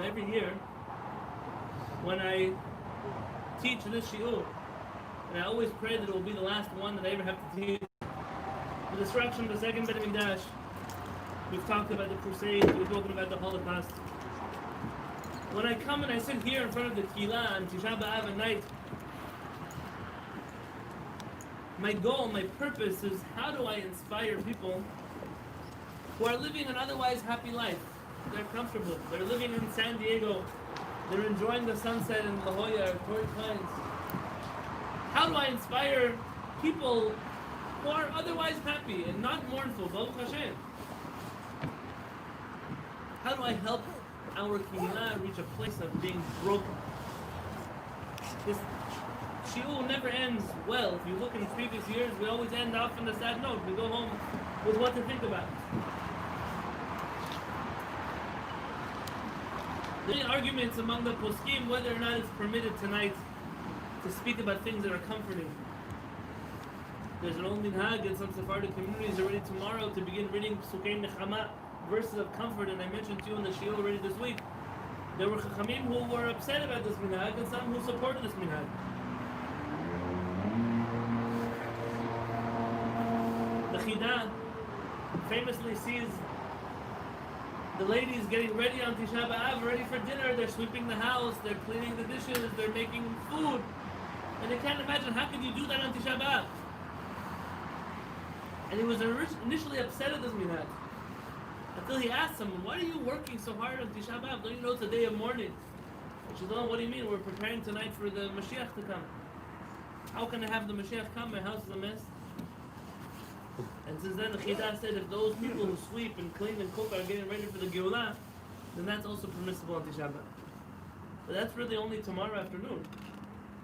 every year, when I teach this shiur, and I always pray that it will be the last one that I ever have to teach, the destruction of the second Beit HaMikdash. We've talked about the Crusades, we've spoken about the Holocaust. When I come and I sit here in front of the Kehillat on Tisha B'Av at night, my goal, my purpose is how do I inspire people who are living an otherwise happy life? They're comfortable. They're living in San Diego. They're enjoying the sunset in La Jolla or Torrey Pines. How do I inspire people who are otherwise happy and not mournful? Baruch Hashem. How do I help our Kehillat reach a place of being broken? This shiur never ends well. If you look in previous years, we always end off on a sad note. We go home with what to think about. There are arguments among the poskim whether or not it's permitted tonight to speak about things that are comforting. There's an old minhag in some Sephardic communities already tomorrow to begin reading Psukei Nechama, verses of comfort, and I mentioned to you in the shiur already this week. There were chachamim who were upset about this minhag and some who supported this minhag. The Chidah famously sees the ladies getting ready on Tisha B'Av, ready for dinner. They're sweeping the house, they're cleaning the dishes, they're making food. And they can't imagine, how could you do that on Tisha B'Av? And he was initially upset at this minhag. Until he asked him, why are you working so hard on Tisha B'Av? Don't you know it's a day of mourning? She said, oh, what do you mean? We're preparing tonight for the Mashiach to come. How can I have the Mashiach come? My house is a mess. And since then the Chidah said if those people who sweep and clean and cook are getting ready for the Geulah, then that's also permissible on Tisha B'Av. But that's really only tomorrow afternoon.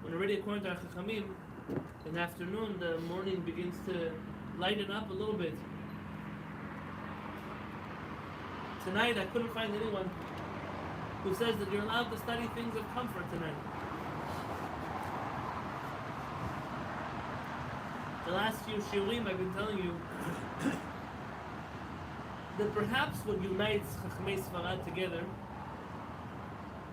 When already according to our Chachamim, in the afternoon the morning begins to lighten up a little bit. Tonight I couldn't find anyone who says that you're allowed to study things of comfort tonight. The last few shiurim I've been telling you that perhaps what unites Chachmei Sfarad together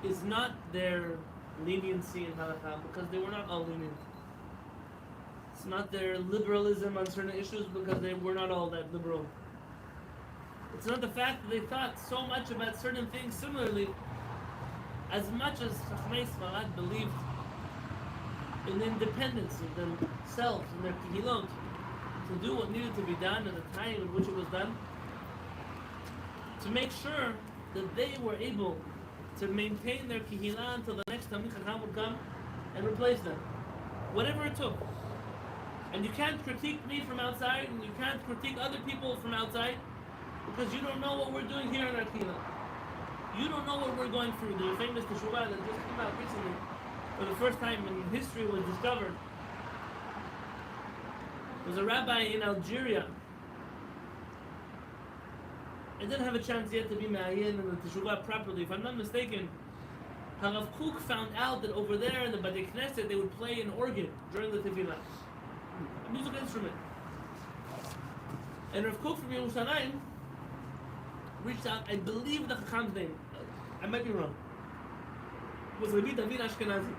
is not their leniency in halakha, because they were not all lenient. It's not their liberalism on certain issues, because they were not all that liberal. It's not the fact that they thought so much about certain things similarly, as much as Chachmei Sfarad believed in the independence of themselves and their kehillot to do what needed to be done at the time in which it was done, to make sure that they were able to maintain their kehillah until the next Talmid Chacham would come and replace them, whatever it took. And you can't critique me from outside, and you can't critique other people from outside, because you don't know what we're doing here in our kehillah. You don't know what we're going through. The famous Teshuvah that just came out recently, for the first time in history, was discovered. There was a rabbi in Algeria. I didn't have a chance yet to be ma'ayin in the Teshuvah properly. If I'm not mistaken, Harav Kook found out that over there in the Beit Knesset they would play an organ during the Tefillah, a musical instrument. And Rav Kook from Yerushalayim reached out, I believe the Chacham's name, I might be wrong, it was Rabbi David Ashkenazi,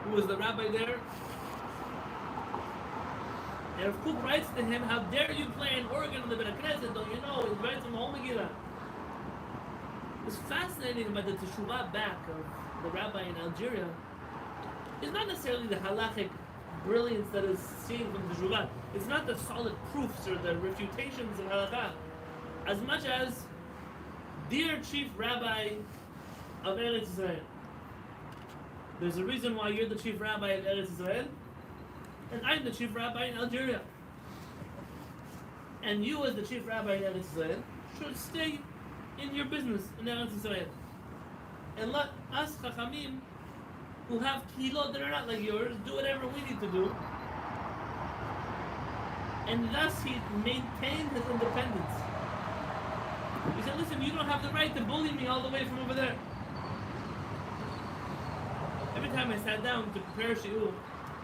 who was the rabbi there. And Rav Kook writes to him, how dare you play an organ in the Beit Knesset, don't you know? He writes him a whole Megillah. What's fascinating about the Teshuvah back of the rabbi in Algeria is not necessarily the halachic brilliance that is seen from the Teshuvah. It's not the solid proofs or the refutations of halakha, as much as, dear chief rabbi of Eretz Israel, there's a reason why you're the chief rabbi of Eretz Israel, and I'm the chief rabbi in Algeria. And you, as the chief rabbi in Eretz Israel, should stay in your business in Eretz Israel. And let us, Chachamim, who have kehillot that are not like yours, do whatever we need to do. And thus he maintained his independence. He said, listen, you don't have the right to bully me all the way from over there. Every time I sat down to prepare a shiur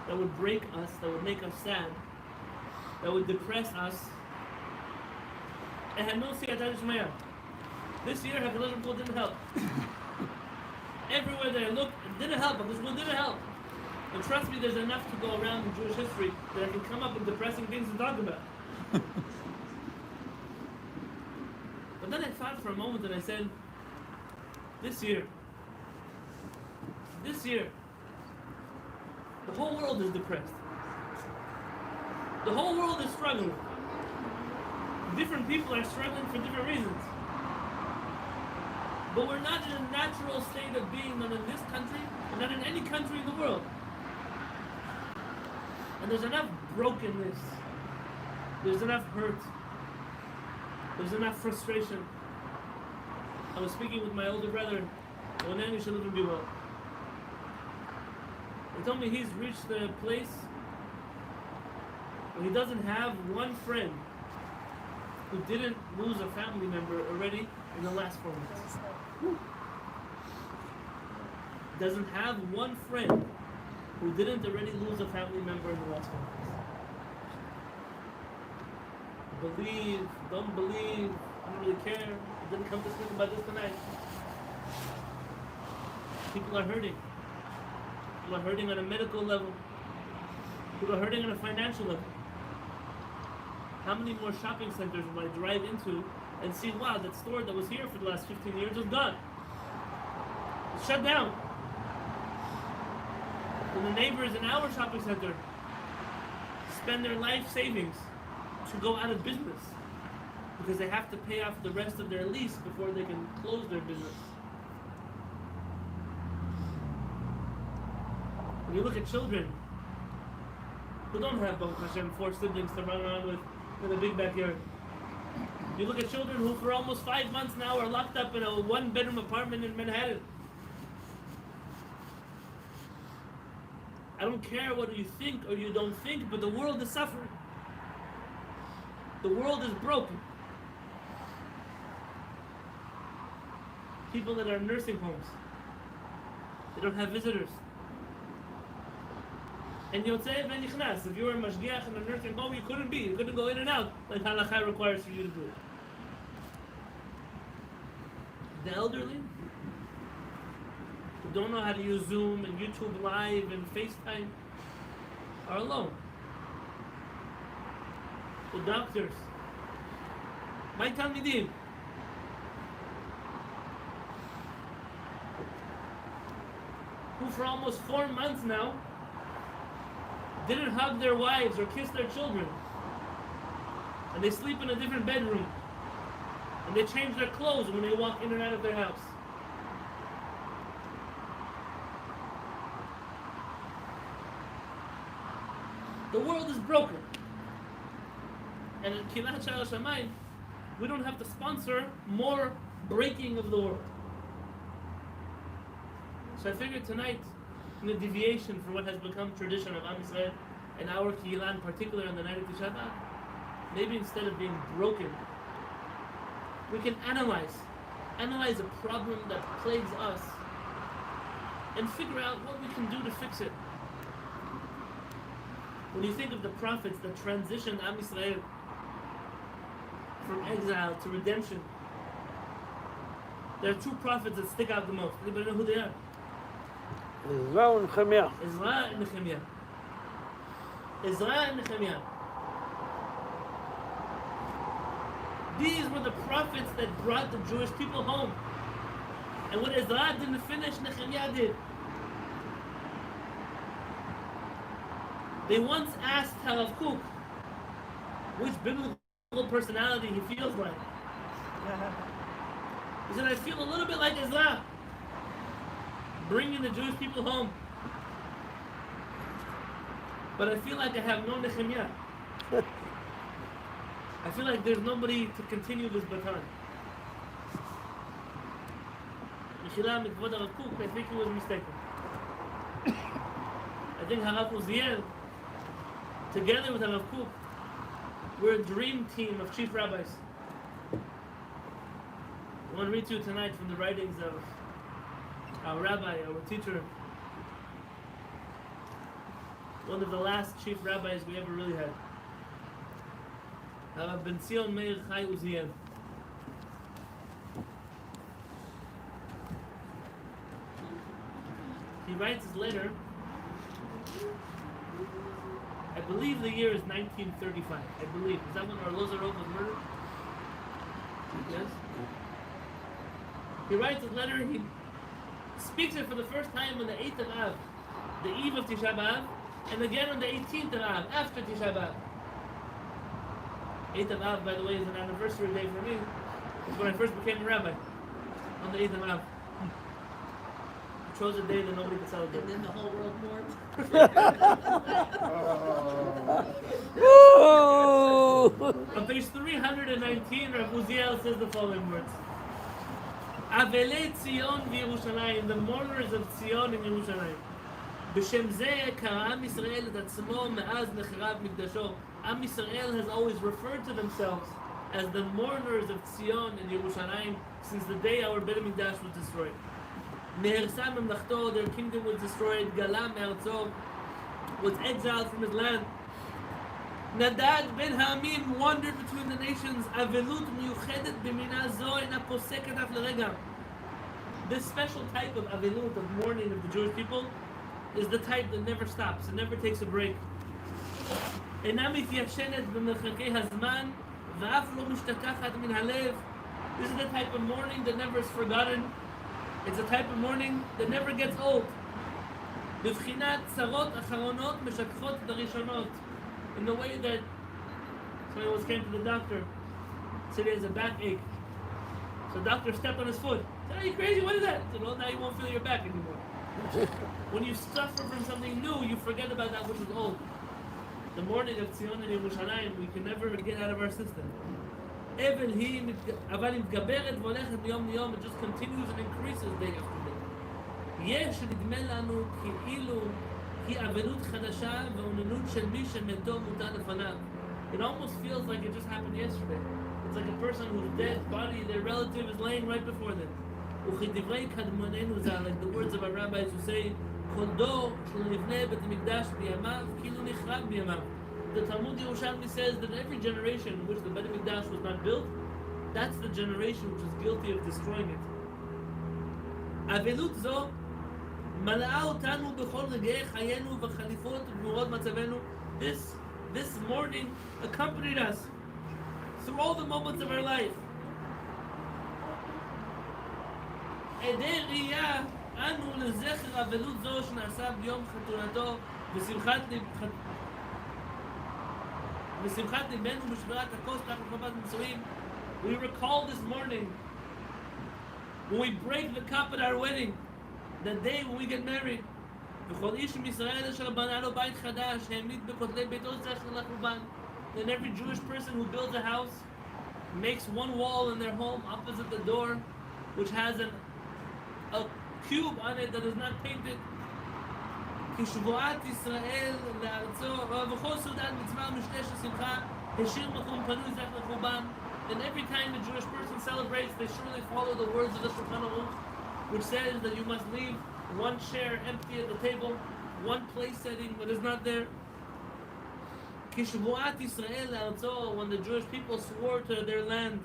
that would break us, that would make us sad, that would depress us, I had no siyata d'shmaya. This year, HaKadosh Baruch Hu didn't help. everywhere that I looked, it didn't help. This one didn't help. And trust me, there's enough to go around in Jewish history that I can come up with depressing things to talk about. But then I thought for a moment and I said, this year, the whole world is depressed. The whole world is struggling. Different people are struggling for different reasons. But we're not in a natural state of being, not in this country, and not in any country in the world. And there's enough brokenness. There's enough hurt. There's enough frustration. I was speaking with my older brother, Ronan, you should live and be well. He told me he's reached a place where he doesn't have one friend who didn't lose a family member already in the last 4 months. Doesn't have one friend who didn't already lose a family member in the last 4 months. Believe, don't believe, I don't really care. I didn't come to speak about this tonight. People are hurting. People are hurting on a medical level. People are hurting on a financial level. How many more shopping centers will I drive into and see, wow, that store that was here for the last 15 years is gone. It's shut down. And the neighbors in our shopping center spend their life savings to go out of business because they have to pay off the rest of their lease before they can close their business. When you look at children who don't have, Baruch Hashem, 4 siblings to run around with in a big backyard. You look at children who for almost 5 months now are locked up in a 1-bedroom apartment in Manhattan. I don't care what you think or you don't think, but the world is suffering. The world is broken. People that are in nursing homes, they don't have visitors. And Yotzei ben Yichnas, if you were a mashgiach in a nursing home, you couldn't be. You couldn't go in and out like halakha requires for you to do it. The elderly who don't know how to use Zoom and YouTube Live and FaceTime are alone. The doctors, my talmidim, who for almost 4 months now didn't hug their wives or kiss their children, and they sleep in a different bedroom, and they change their clothes when they walk in and out of their house. The world is broken. And in Kehillat HaShamayim, we don't have to sponsor more breaking of the world. So I figured tonight, in a deviation from what has become tradition of Am Yisrael and our Kehillat in particular on the night of Tisha B'Av, maybe instead of being broken, we can analyze a problem that plagues us and figure out what we can do to fix it. When you think of the prophets that transitioned Am Yisrael from exile to redemption, there are 2 prophets that stick out the most. Anybody know who they are? Ezra and Nehemiah. Ezra and Nehemiah. Ezra and Nehemiah. These were the prophets that brought the Jewish people home. And what Ezra didn't finish, Nehemiah did. They once asked Harav Kook which biblical personality he feels like. He said, I feel a little bit like Ezra, bringing the Jewish people home. But I feel like I have no Nehemiah. I feel like there's nobody to continue this baton. Mechila mikvod Harav Kook, I think he was mistaken. I think Harav Uziel, together with Harav Kook, we're a dream team of chief rabbis. I want to read to you tonight from the writings of our rabbi, our teacher, one of the last chief rabbis we ever really had. Rabbi Ben Zion Meir Chai Uziel. he writes his letter. I believe the year is 1935. I believe. Is that when Arlozorov was murdered? Yes. He writes his letter. He speaks it for the first time on the 8th of Av, the eve of Tisha B'Av, and again on the 18th of Av, after Tisha B'Av. 8th of Av, by the way, is an anniversary day for me. It's when I first became a rabbi, on the 8th of Av. I chose a day that nobody could celebrate. And then the whole world mourns. On page 319, Rabbi Uziel says the following words. Avelei Tzion v'Yerushalayim, the mourners of Tzion and Yerushalayim. בשם זה קרא עם ישראל את עצמו מאז נחרב מקדשו. Am Yisrael has always referred to themselves as the mourners of Tzion and Yerushalayim since the day our Beit HaMikdash was destroyed. נהרסה ממלכתו, their kingdom was destroyed, גלה מארצו, was exiled from his land. נדד בין העמים, wandered between the nations, אבלות מיוחדת במינה זו אינה פוסקת אף לרגע. This special type of avilut, of mourning of the Jewish people, is the type that never stops, it never takes a break. אינה מתיישנת במרחקי הזמן, ואף לא משתכחת מן הלב. This is the type of mourning that never is forgotten. It's a type of mourning that never gets old. בבחינת צרות אחרונות משכחות את הראשונות. In the way that somebody once came to the doctor, said he has a backache. So the doctor stepped on his foot. Said, "Are you crazy? What is that?" I said, "Well, now you won't feel your back anymore." When you suffer from something new, you forget about that which was old. The mourning of Tzion and Yerushalayim, we can never get out of our system. אבל היא מתגברת והולכת מיום ליום, it just continues and increases day after day. יש נדמה לנו כאילו היא אבלות חדשה ואוננות של מי שמתו מוטל לפניו. It almost feels like it just happened yesterday. It's like a person whose dead body, their relative, is laying right before them. וכדברי קדמוננו ז"ל, like the words of our rabbis who say, כל דור שנבנה בית המקדש בימיו כאילו נחרב בימיו. The Talmud Yerushalmi says that every generation in which the Beit HaMikdash was not built, that's the generation which is guilty of destroying it. אבלות זו מלאה אותנו בכל רגעי חיינו וחליפות וגמורות מצבנו. This mourning accompanied us through all the moments of our life. עדי ראייה אנו לזכר אבלות זו שנעשה ביום חתונתו ושמחת ליבנו בשבירת הכוס תחת חובת נישואים. We recall this morning when we break the cup at our wedding, the day when we get married. וכל איש מישראל אשר בנה לו בית חדש העמיד בכותלי ביתו זכר לחורבן. Then every Jewish person who builds a house makes one wall in their home opposite the door, which has a cube on it that is not painted. כשבועת ישראל לארצו, וכל סעודת מצווה ומשתה של שמחה, השאיר מקום פנוי זכר לחורבן. And every time a Jewish person celebrates, they surely follow the words of the Shulchan Aruch, which says that you must leave one chair empty at the table, one place setting that is not there. כשבועת ישראל לארצו, when the Jewish people swore to their land,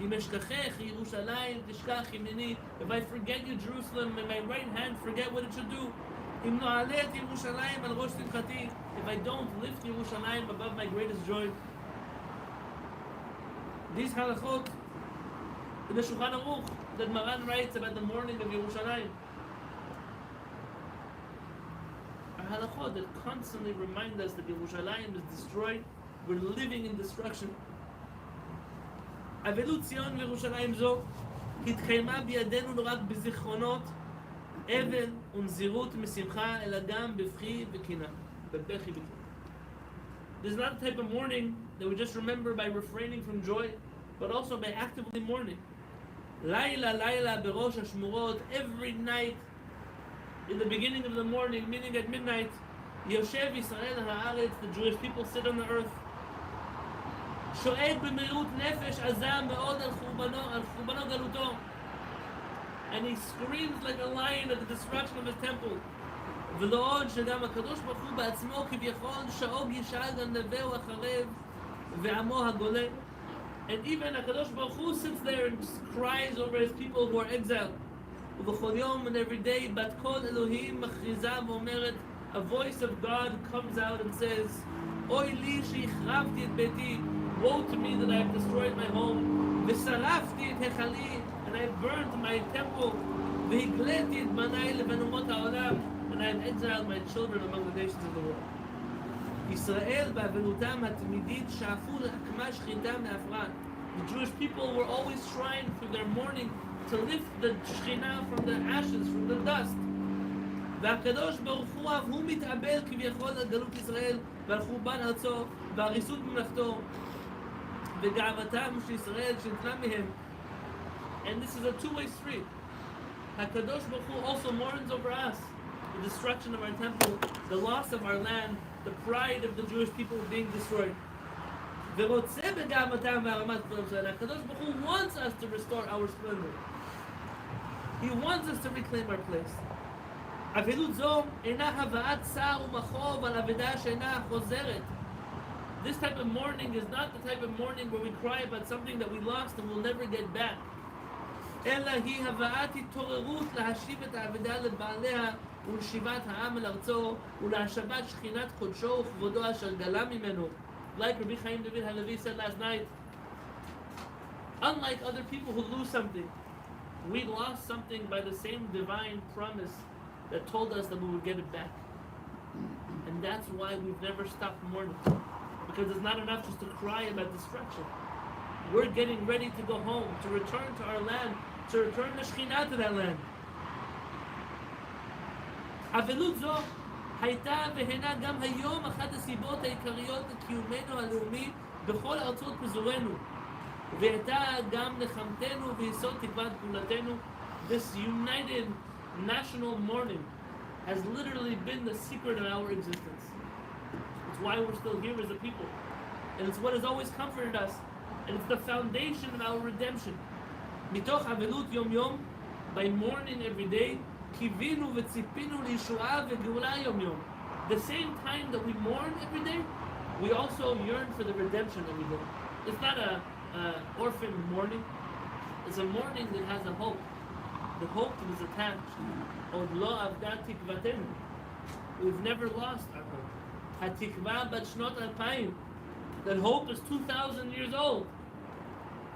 אם אשכחך ירושלים תשכח ימיני, if I forget you Jerusalem, and my right hand forget what it should do. אם נעלה את ירושלים על ראש שמחתי, if I don't lift Yerushalayim above my greatest joy. These halachot in the Shulchan Aruch that Maran writes about the mourning of Yerushalayim are halachot that constantly remind us that Yerushalayim is destroyed. We're living in destruction. אבלות ציון וירושלים זו התקיימה בידינו לא רק בזיכרונות אבל ונזירות משמחה אלא גם בבכי וקינה. בבכי וקינה. This is not a type of mourning that we just remember by refraining from joy, but also by actively mourning. לילה לילה בראש השמורות, every night in the beginning of the morning, meaning at midnight, יושב ישראל על הארץ, the Jewish people sit on the earth. שואג במהירות נפש עזה מאוד על חורבנו גלותו. And he screams like a lion at the destruction of his temple. ולא עוד שגם הקדוש ברוך הוא בעצמו כביכול שאוג ישאג על נווהו החרב ועמו הגולה. And even HaKadosh Baruch Hu sits there and cries over his people who are exiled. ובכל יום and every day, בת קול אלוהים מכריזה ואומרת, a voice of God comes out and says, אוי לי שהחרבתי את ביתי, woe to me that I have destroyed my home, ושרפתי את היכלי, and I have burned my temple, והגליתי את בניי לבין אומות העולם, and I have exiled my children among the nations of the world. ישראל באבלותם התמידית שאפו להקמה שכינה מאפרת. The Jewish people were always trying through their mourning to lift the Shekhinah from the ashes, from the dust. והקדוש ברוך הוא אף הוא מתאבל כביכול על גלות ישראל ועל חורבן ארצו והריסות ממלכתו וגאוותם של ישראל שניתנה מהם. And this is a two-way street. HaKadosh Baruch Hu also mourns over us the destruction of our temple, the loss of our land, the pride of the Jewish people being destroyed. ורוצה בגאוותם והרמת כבוד ישראל. HaKadosh Baruch Hu wants us to restore our splendor. He wants us to reclaim our place. אבלות זו אינה הבאת צער ומחוב על אבדה שאינה חוזרת. This type of mourning is not the type of mourning where we cry about something that we lost and will never get back. אלא היא הבאת התעוררות להשיב את האבדה לבעליה ולשיבת העם אל ארצו ולהשבת שכינת קודשו וכבודו אשר גלה ממנו. Like Rabbi Yonatan Halevy said last night, unlike other people who lose something, we lost something by the same divine promise that told us that we would get it back. And that's why we've never stopped mourning. Because it's not enough just to cry about destruction. We're getting ready to go home, to return to our land, to return the Shekhinah to that land. אבלות זו הייתה והינה גם היום אחת הסיבות העיקריות לקיומנו הלאומי בכל ארצות פזורנו. והייתה גם נחמתנו ויסוד תקוות גאולתנו. This united national mourning has literally been the secret of our existence. It's why we're still here as a people. And it's what has always comforted us. And it's the foundation of our redemption. מתוך אבלות יום יום, by mourning every day, קיווינו וציפינו לישועה וגאולה יום יום. The same time that we mourn every day, we also yearn for the redemption every day. It's not a orphan mourning. It's a mourning that has a hope. The hope is attached. עוד לא אבדה תקוותנו. We've never lost our hope. התקווה בת שנות 2000. That hope is 2,000 years old.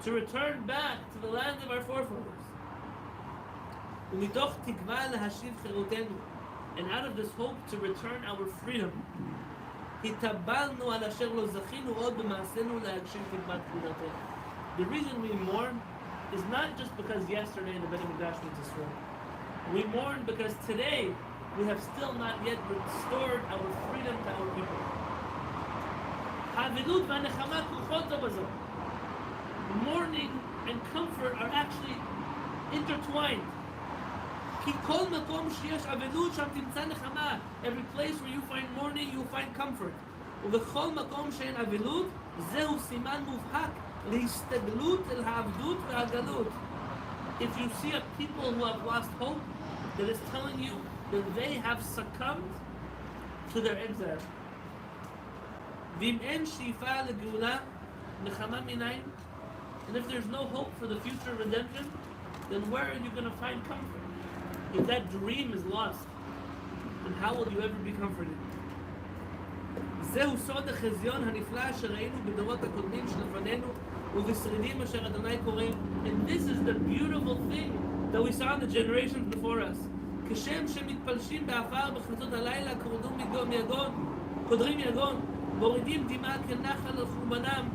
To return back to the land of our forefathers. ומתוך תקווה להשיב חירותנו. And out of this hope to return our freedom. התאבלנו על אשר לא זכינו עוד במעשינו להגשים תקוות גאולתנו. The reason we mourn is not just because yesterday the Beit HaMikdash was destroyed. We mourn because today we have still not yet restored our freedom to our people. האבלות והנחמה כרוכות זו בזו. Mourning and comfort are actually intertwined. כי כל מקום שיש אבלות שם תמצא נחמה. Every place where you find mourning, you find comfort. ובכל מקום שאין אבלות, זהו סימן מובהק להסתגלות אל העבדות והגלות. If you see a people who have lost hope, that is telling you that they have succumbed to their exile. ואם אין שאיפה לגאולה, נחמה מניין, and if there's no hope for the future redemption, then where are you going to find comfort? If that dream is lost, then how will you ever be comforted? זהו סוד החזיון הנפלא שראינו בדורות הקודמים שלפנינו ובשרידים אשר אדוני קוראים. And this is the beautiful thing that we saw in the generations before us. כשם שמתפלשים באפר בחצות הלילה קודרים יגון מורידים דמעה כנחל על חורבנם.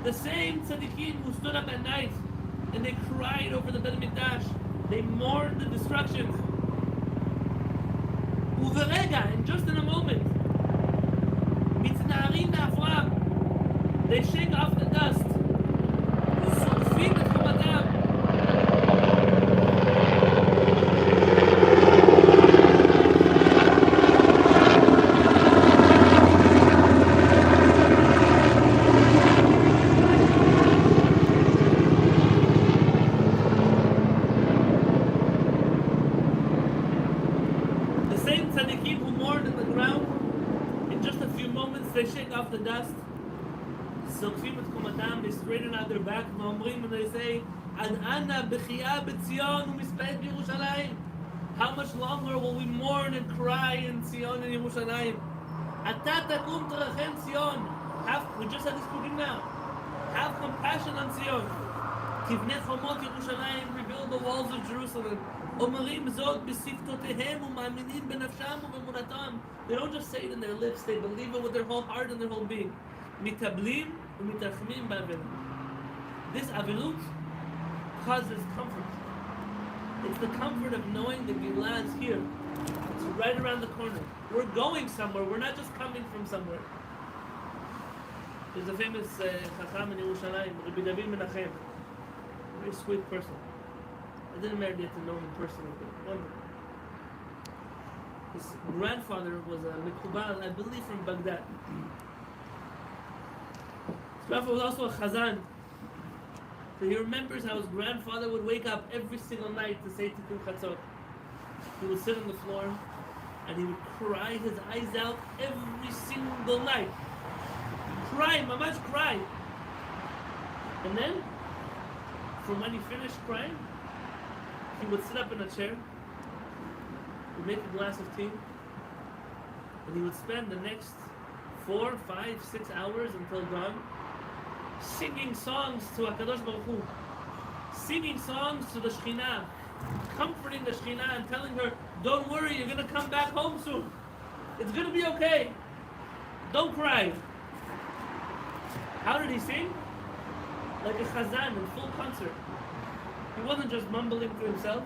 The same tzaddikim who stood up at night and they cried over the Beit HaMikdash. They mourned the destruction. וברגע, and just in a moment, מתנערים מעפרם. They shake off the dust. שורפים את חומתם. They shake off the dust, זורפים את קומתם, they straighten out their back, ואומרים, and they say, עד אנה בחייה בציון ומספד בירושלים. How much longer will we mourn and cry in Zion and Yerushalayim? אתה תקום תרחם ציון. We just had this cooking now. Have compassion on Zion. תבנה חומות ירושלים, rebuild the walls of Jerusalem. אומרים זאת בשפתותיהם ומאמינים בנפשם ובאמונתם. They don't just say it in their lips, they believe it with their whole heart and their whole being. מתאבלים ומתרחמים באבלות. This avilut causes comfort. It's the comfort of knowing that Geulah is here. It's right around the corner. We're going somewhere. We're not just coming from somewhere. There's a famous Chacham in Yerushalayim, Rabbi David Menachem. Very sweet person. I didn't get to know him personally, but wonderful. His grandfather was a Mikubal, I believe from Baghdad. His grandfather was also a Chazan. So he remembers how his grandfather would wake up every single night to say Tikkun Chatzot. He would sit on the floor and he would cry his eyes out every single night. Cry, mamash cry. And then, from when he finished crying, he would sit up in a chair, he'd make a glass of tea, and he would spend the next 4, 5, 6 hours until dawn singing songs to HaKadosh Baruch Hu, singing songs to the Shekhinah, comforting the Shekhinah and telling her, don't worry, you're going to come back home soon. It's going to be okay. Don't cry. How did he sing? Like a chazan in full concert. He wasn't just mumbling to himself.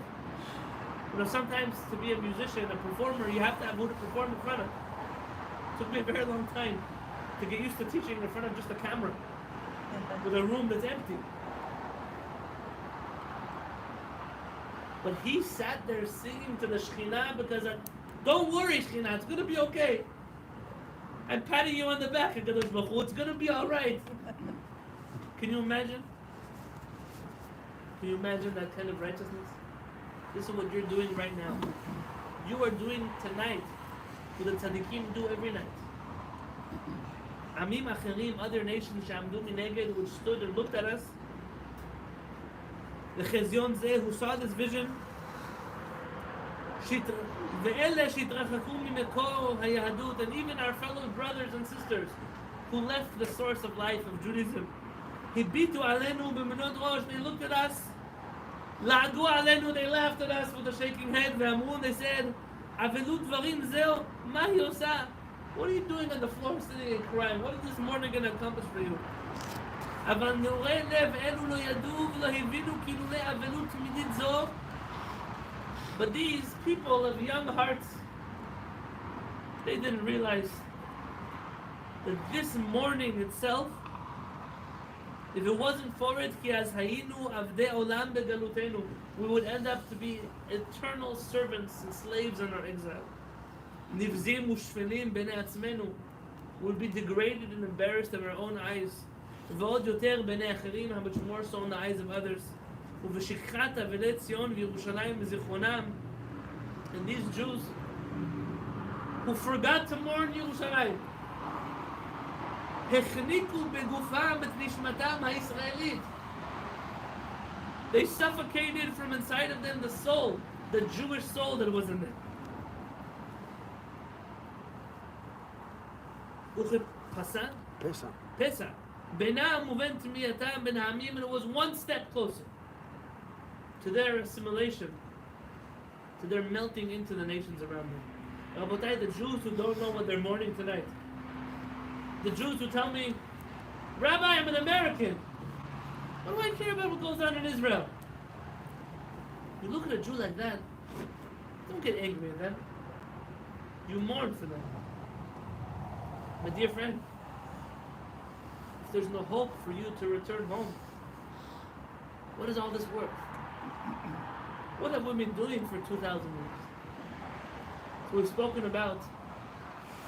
You know, sometimes to be a musician, a performer, you have to have who to perform in front of. It took me a very long time to get used to teaching in front of just a camera with a room that's empty. But he sat there singing to the Shekhinah because, don't worry, Shekhinah, it's going to be okay. I'm patting you on the back, HaKadosh Baruch Hu, it's going to be all right. Can you imagine? Can you imagine that kind of righteousness? This is what you're doing right now. You are doing tonight what the tzaddikim do every night. Amim acherim, other nations, she'amdu mineged, which stood and looked at us. The Chezyon Zeh, who saw this vision, ve'ele shitrachaku mimekor hayahadut, and even our fellow brothers and sisters who left the source of life of Judaism. Hibitu alenu b'menot rosh, they looked at us. La'agu alenu, they laughed at us with a shaking head. Ve'amru, they said, avilut dvarim zeo, ma hi osa? What are you doing on the floor sitting and crying? What is this morning going to accomplish for you? אבל נעורי לב אלו לא ידעו ולא הבינו כילולי אבלות תמידית זו. But these people of young hearts, they didn't realize that this morning itself, if it wasn't for it, כי אז היינו עבדי עולם בגלותנו, we would end up to be eternal servants and slaves in our exile. נבזים ושפלים בעיני עצמנו, we would be degraded and embarrassed in our own eyes. ועוד יותר בעיני אחרים, how much more so in the eyes of others. ובשכחת אבלי ציון וירושלים בזיכרונם, and these Jews who forgot to mourn ירושלים, החניקו בגופם את נשמתם הישראלית. They suffocated from inside of them the soul, the Jewish soul that was in them. Pesa. Pesa. Benam moved to Miyatam ben Hamim, and it was one step closer to their assimilation, to their melting into the nations around them. Rabotai, the Jews who don't know what they're mourning tonight, the Jews who tell me, Rabbi, I'm an American. What do I care about what goes on in Israel? You look at a Jew like that, don't get angry at them. You mourn for them. My dear friend, if there's no hope for you to return home, what is all this worth? What have we been doing for 2,000 years? So we've spoken about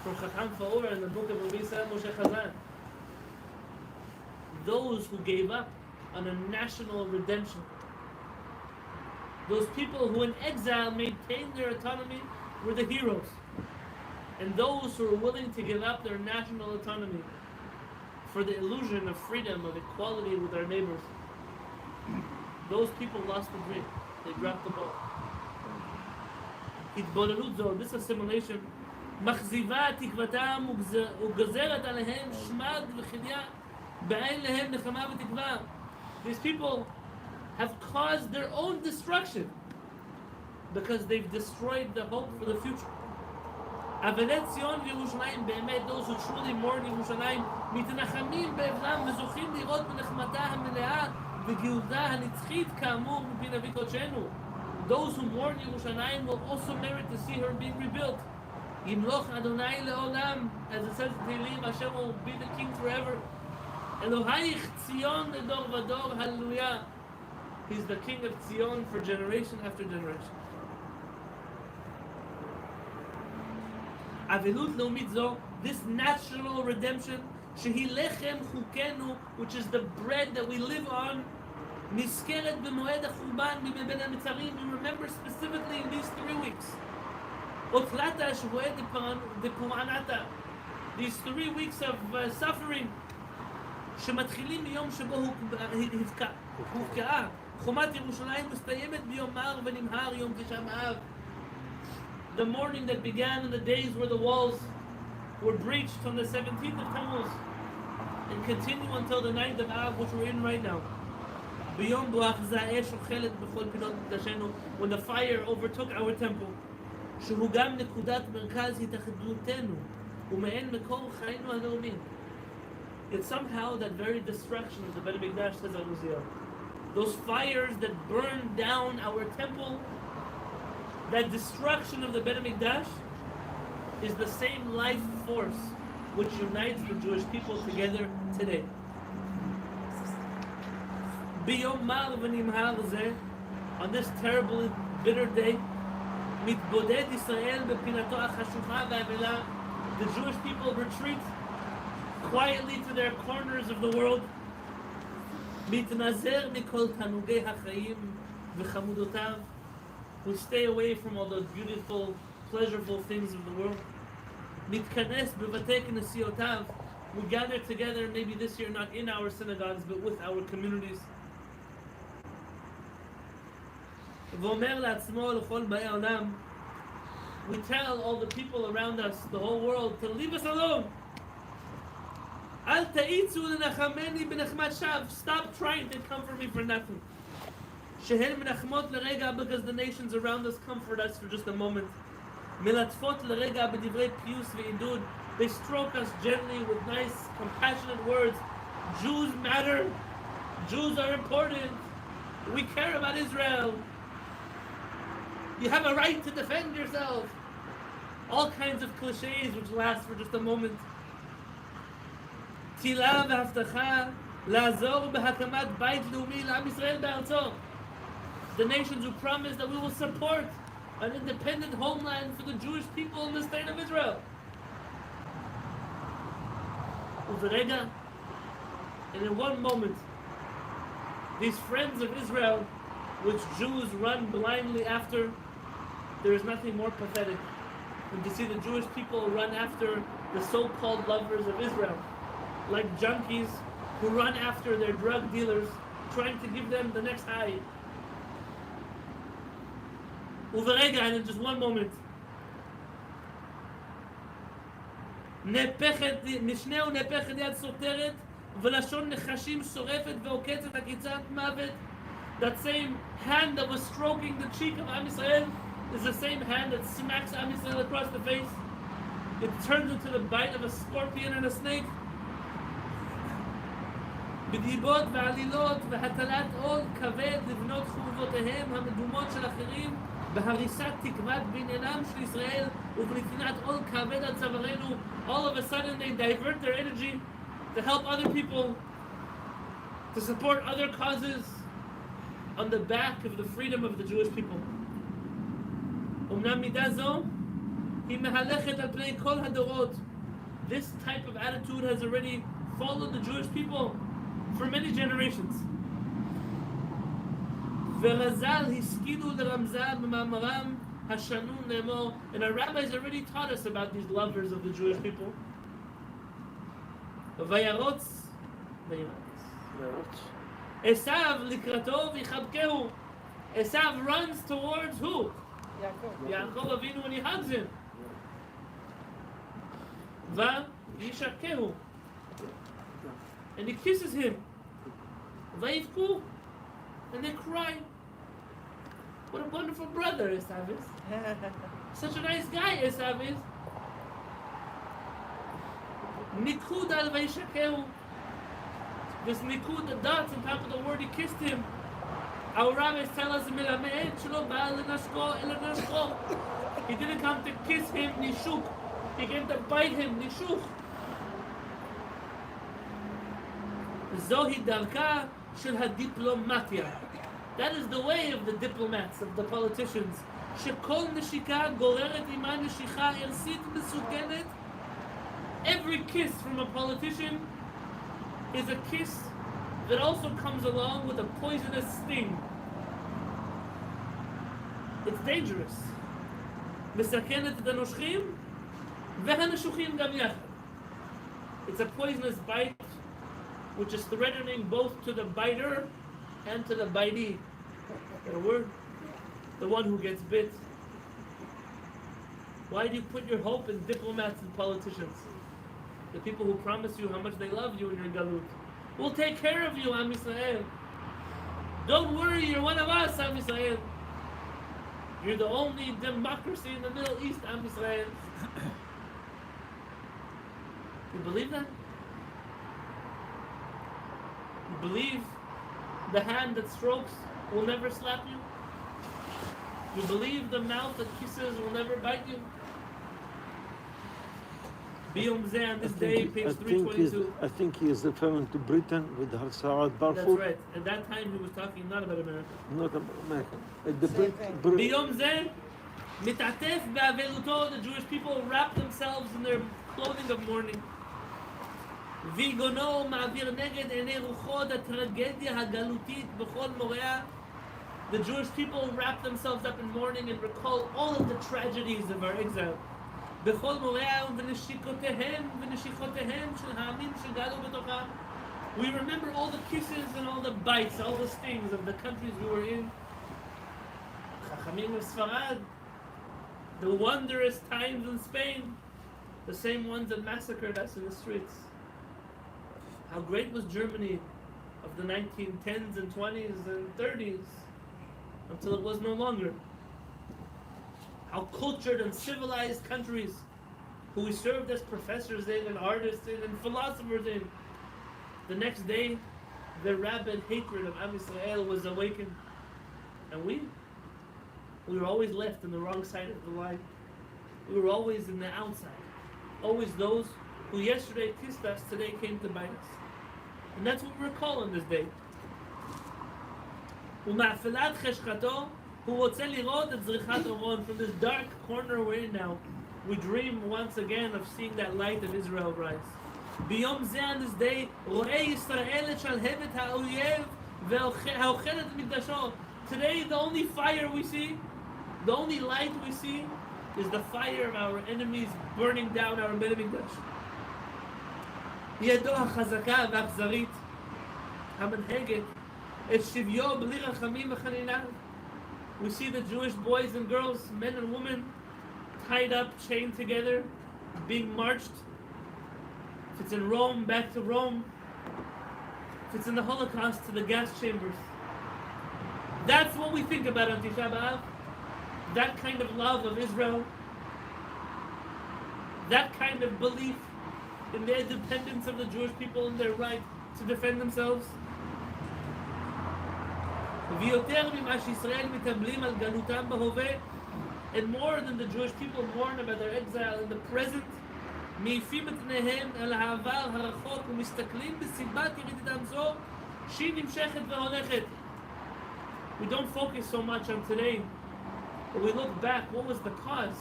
from Chacham Fa'or in the book of Rabbi Yisrael Moshe Chazan, those who gave up on a national redemption, those people who in exile maintained their autonomy were the heroes. And those who are willing to give up their national autonomy for the illusion of freedom, of equality with our neighbors, those people lost the dream. They dropped the ball. התבוללות זו, this assimilation, מחזיבה תקוותם וגזרת עליהם שמד וכליה, באין להם נחמה ותקווה. These people have caused their own destruction because they've destroyed the hope for the future. אבלי ציון וירושלים, באמת, those who truly mourn ירושלים, מתנחמים באבלם וזוכים לראות בנחמתה המלאה וגאולתה הנצחית כאמור מפי נביא קודשנו. Those who mourn Yerushalayim will also merit to see her being rebuilt. Yimloch Adonai le'olam, as it says in Tehillim, Hashem will be the king forever. Elohayich Tzion ledor vador, hallelujah. He's the king of Tzion for generation after generation. Avilut leumit zo, this national redemption, shehi lechem chukenu, which is the bread that we live on, נזכרת במועד החורבן מבין המצרים, we remember specifically in these 3 weeks. אותלתה שבועי דפורענתה, these 3 weeks of suffering, שמתחילים מיום שבו הובקעה. חומת ירושלים מסתיימת ביום מר ונמהר יום תשעה באב. The morning that began in the days where the walls were breached on the 17th of Tammuz and continue until the 9th of Av, which we're in right now. ביום בו אחזה האש אוכלת בכל פינות מקדשנו, when the fire overtook our temple, שהוא גם נקודת מרכז התאחדותנו ומעין מקור חיינו הלאומי. It's somehow that very destruction of the Beit HaMikdash, says Uziel. Those fires that burned down our temple, that destruction of the Beit HaMikdash is the same life force which unites the Jewish people together today. ביום מר ונמהר זה, on this terrible, bitter day, מתבודד ישראל בפינתו החשוכה והאבלה. The Jewish people retreat quietly to their corners of the world. מתנזר מכל תענוגי החיים וחמודותיו. We stay away from all those beautiful, pleasurable things of the world. מתכנס בבתי כנסיותיו. We gather together, maybe this year not in our synagogues, but with our communities. ואומר לעצמו לכל באי העולם, we tell all the people around us, the whole world, to leave us alone. אל תאיצו לנחמני בנחמת שווא. Stop trying to comfort me for nothing. שהן מנחמות לרגע, because the nations around us comfort us for just a moment. מלטפות לרגע בדברי פיוס ועידוד. They stroke us gently with nice, compassionate words. Jews matter. Jews are important. We care about Israel. You have a right to defend yourself. All kinds of cliches which last for just a moment. תהילה והבטחה לעזור בהקמת בית לאומי לעם ישראל בארצו. The nations who promise that we will support an independent homeland for the Jewish people in the state of Israel. וברגע, and in one moment, these friends of Israel, which Jews run blindly after, there is nothing more pathetic than to see the Jewish people run after the so-called lovers of Israel, like junkies who run after their drug dealers, trying to give them the next high. וברגע, and in just one moment, משנהו נהפכת יד סותרת ולשון נחשים שורפת ועוקצת עקיצת מוות. That same hand that was stroking the cheek of Am Yisrael is the same hand that smacks Am Yisrael across the face. It turns into the bite of a scorpion and a snake. בדיבות ועלילות והטלת עול כבד לבנות חורבותיהם המדומות של אחרים, בהריסת תקוות בניינם של ישראל ובנתינת עול כבד על צווארנו. All of a sudden they divert their energy to help other people, to support other causes on the back of the freedom of the Jewish people. אומנם מידה זו היא מהלכת על פני כל הדורות. This type of attitude has already followed the Jewish people for many generations. ורז"ל השכילו לרמזה במאמרם השנון לאמור, and our rabbis already taught us about these lovers of the Jewish people. וירוץ Esav likrato v'yichabkehu. Esav runs towards who? Yaakov Avinu, when he hugs him. V'yishakkehu. And he kisses him. V'yivku. And they cry. What a wonderful brother Esav is. Such a nice guy Esav is. Nikud al v'yishakkehu. This nikud, the dots on top of the word, he kissed him. Our rabbis tell us, he didn't come to kiss him, nishuk. He came to bite him, nishuk. Zohi darka shel hadiplomatia. That is the way of the diplomats, of the politicians. Shekol nishika goreret ima nishicha ersit mesukenet. Every kiss from a politician is a kiss that also comes along with a poisonous sting. It's dangerous. Mesakenet hanoshchim vehanashuchim gam yachad. It's a poisonous bite which is threatening both to the biter and to the bitee. The word, the one who gets bit. Why do you put your hope in diplomats and politicians? The people who promise you how much they love you in your galut. We'll take care of you, Am Yisrael. Don't worry, you're one of us, Am Yisrael. You're the only democracy in the Middle East, Am Yisrael. You believe that? You believe the hand that strokes will never slap you? You believe the mouth that kisses will never bite you? Biyom Zeh on this day, page 322. I think he is referring to Britain with Harsa'at Balfour. That's right. At that time, he was talking not about America. Not about America. Biyom Zeh, mitatef be'aveluto, the Jewish people wrap themselves in their clothing of mourning. Vigono ma'avir neged enei ruchot hatragedia hagalutit b'chol morea. The Jewish people wrap themselves up in mourning and recall all of the tragedies of our exile. בכל מוריהם ונשיקותיהם ונשיכותיהם של העמים שגלו בתוכם. We remember all the kisses and all the bites, all the stings of the countries we were in. Chachamim of Sfarad, the wondrous times in Spain, the same ones that massacred us in the streets. How great was Germany of the 1910s and 20s and 30s until it was no longer. How cultured and civilized countries who we served as professors in and artists in and philosophers in. The next day, their rabid hatred of Am Yisrael was awakened. And we were always left on the wrong side of the line. We were always in the outside. Always those who yesterday kissed us, today came to bite us. And that's what we recall on this day. ומאפלת חשכתו הוא רוצה לראות את זריחת אורון. From this dark corner we're in now, we dream once again of seeing that light of Israel rise. ביום זה, on this day, רואה ישראל את שלהבת האויב והאוכל את מקדשו. Today the only fire we see, the only light we see, is the fire of our enemies burning down our בית המקדש. ידו החזקה והאכזרית המנהגת את שוויו בלי רחמים וחנינה. We see the Jewish boys and girls, men and women, tied up, chained together, being marched. If it's in Rome, back to Rome. If it's in the Holocaust, to the gas chambers. That's what we think about on Tisha B'Av. That kind of love of Israel. That kind of belief in the independence of the Jewish people and their right to defend themselves. ויותר ממה שישראל מתאבלים על גלותם בהווה, and more than the Jewish people mourn about their exile in the present, מעיפים את פניהם אל העבר הרחוק ומסתכלים בסיבת ירידתם זו שהיא נמשכת והולכת. We don't focus so much on today, but we look back. What was the cause?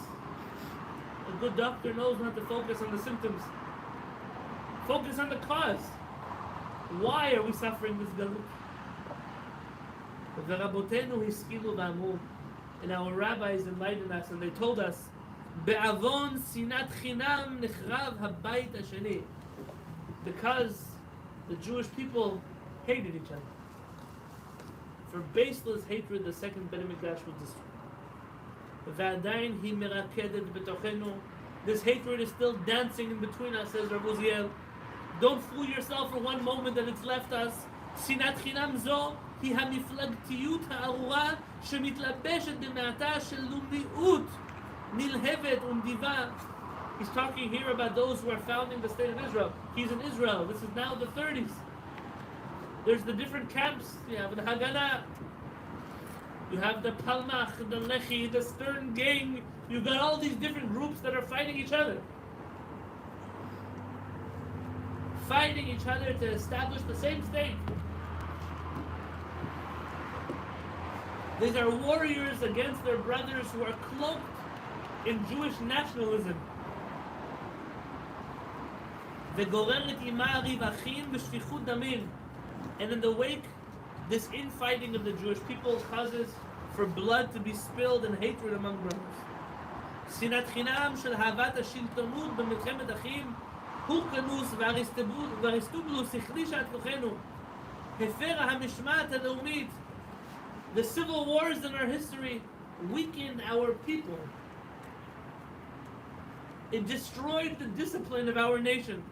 A good doctor knows not to focus on the symptoms. Focus on the cause. Why are we suffering this galut? ורבותינו השכילו ואמרו, and our rabbis enlightened us and they told us, בעוון שנאת חינם נחרב הבית השני. Because the Jewish people hated each other. For baseless hatred, the second Beit HaMikdash was destroyed. ועדיין היא מרקדת בתוכנו. This hatred is still dancing in between us, says Rabbi Uziel. Don't fool yourself for one moment that it's left us. שנאת חינם זו היא המפלגתיות הארורה שמתלבשת במעטה של לאומיות נלהבת ונדיבה. He's talking here about those who are founding the state of Israel. He's in Israel. This is now the 30s. There's the different camps. You have the Haganah. You have the Palmach, the Lechi, the Stern Gang. You've got all these different groups that are fighting each other. Fighting each other to establish the same state. These are warriors against their brothers who are cloaked in Jewish nationalism. וגוררת עמה ריב אחים ושפיכות דמים. And in the wake, this infighting of the Jewish people causes for blood to be spilled and hatred among brothers. שנאת חינם של אהבת השלטונות במלחמת אחים, הורקנוס ואריסטובולוס החלישה את כוחנו. הפרה המשמעת הלאומית. The civil wars in our history weakened our people. It destroyed the discipline of our nation.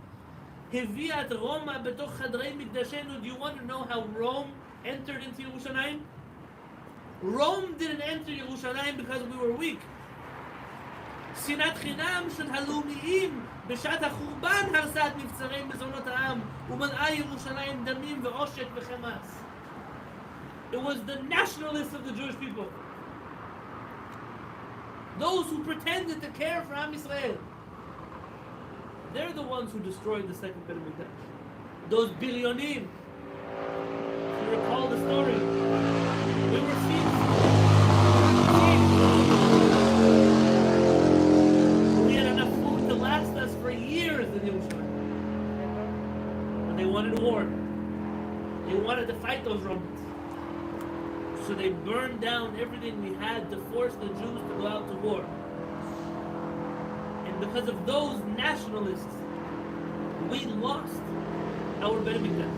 הביאה את רומא בתוך חדרי מקדשנו. Do you want to know how Rome entered into Yerushalayim? Rome didn't enter Yerushalayim because we were weak. שנאת חינם של הלאומיים בשעת החורבן הרסה את מבצרי מזונות העם ומלאה ירושלים דמים ועושק וחמאס. It was the nationalists of the Jewish people. Those who pretended to care for Am Yisrael. They're the ones who destroyed the second Beit HaMikdash. Those bilyonim. If you recall the story, we were thieves. We had enough food to last us for years in Yerushalayim. And they wanted war. They wanted to fight those Romans. So they burned down everything we had to force the Jews to go out to war. And because of those nationalists, we lost our Beit HaMikdash.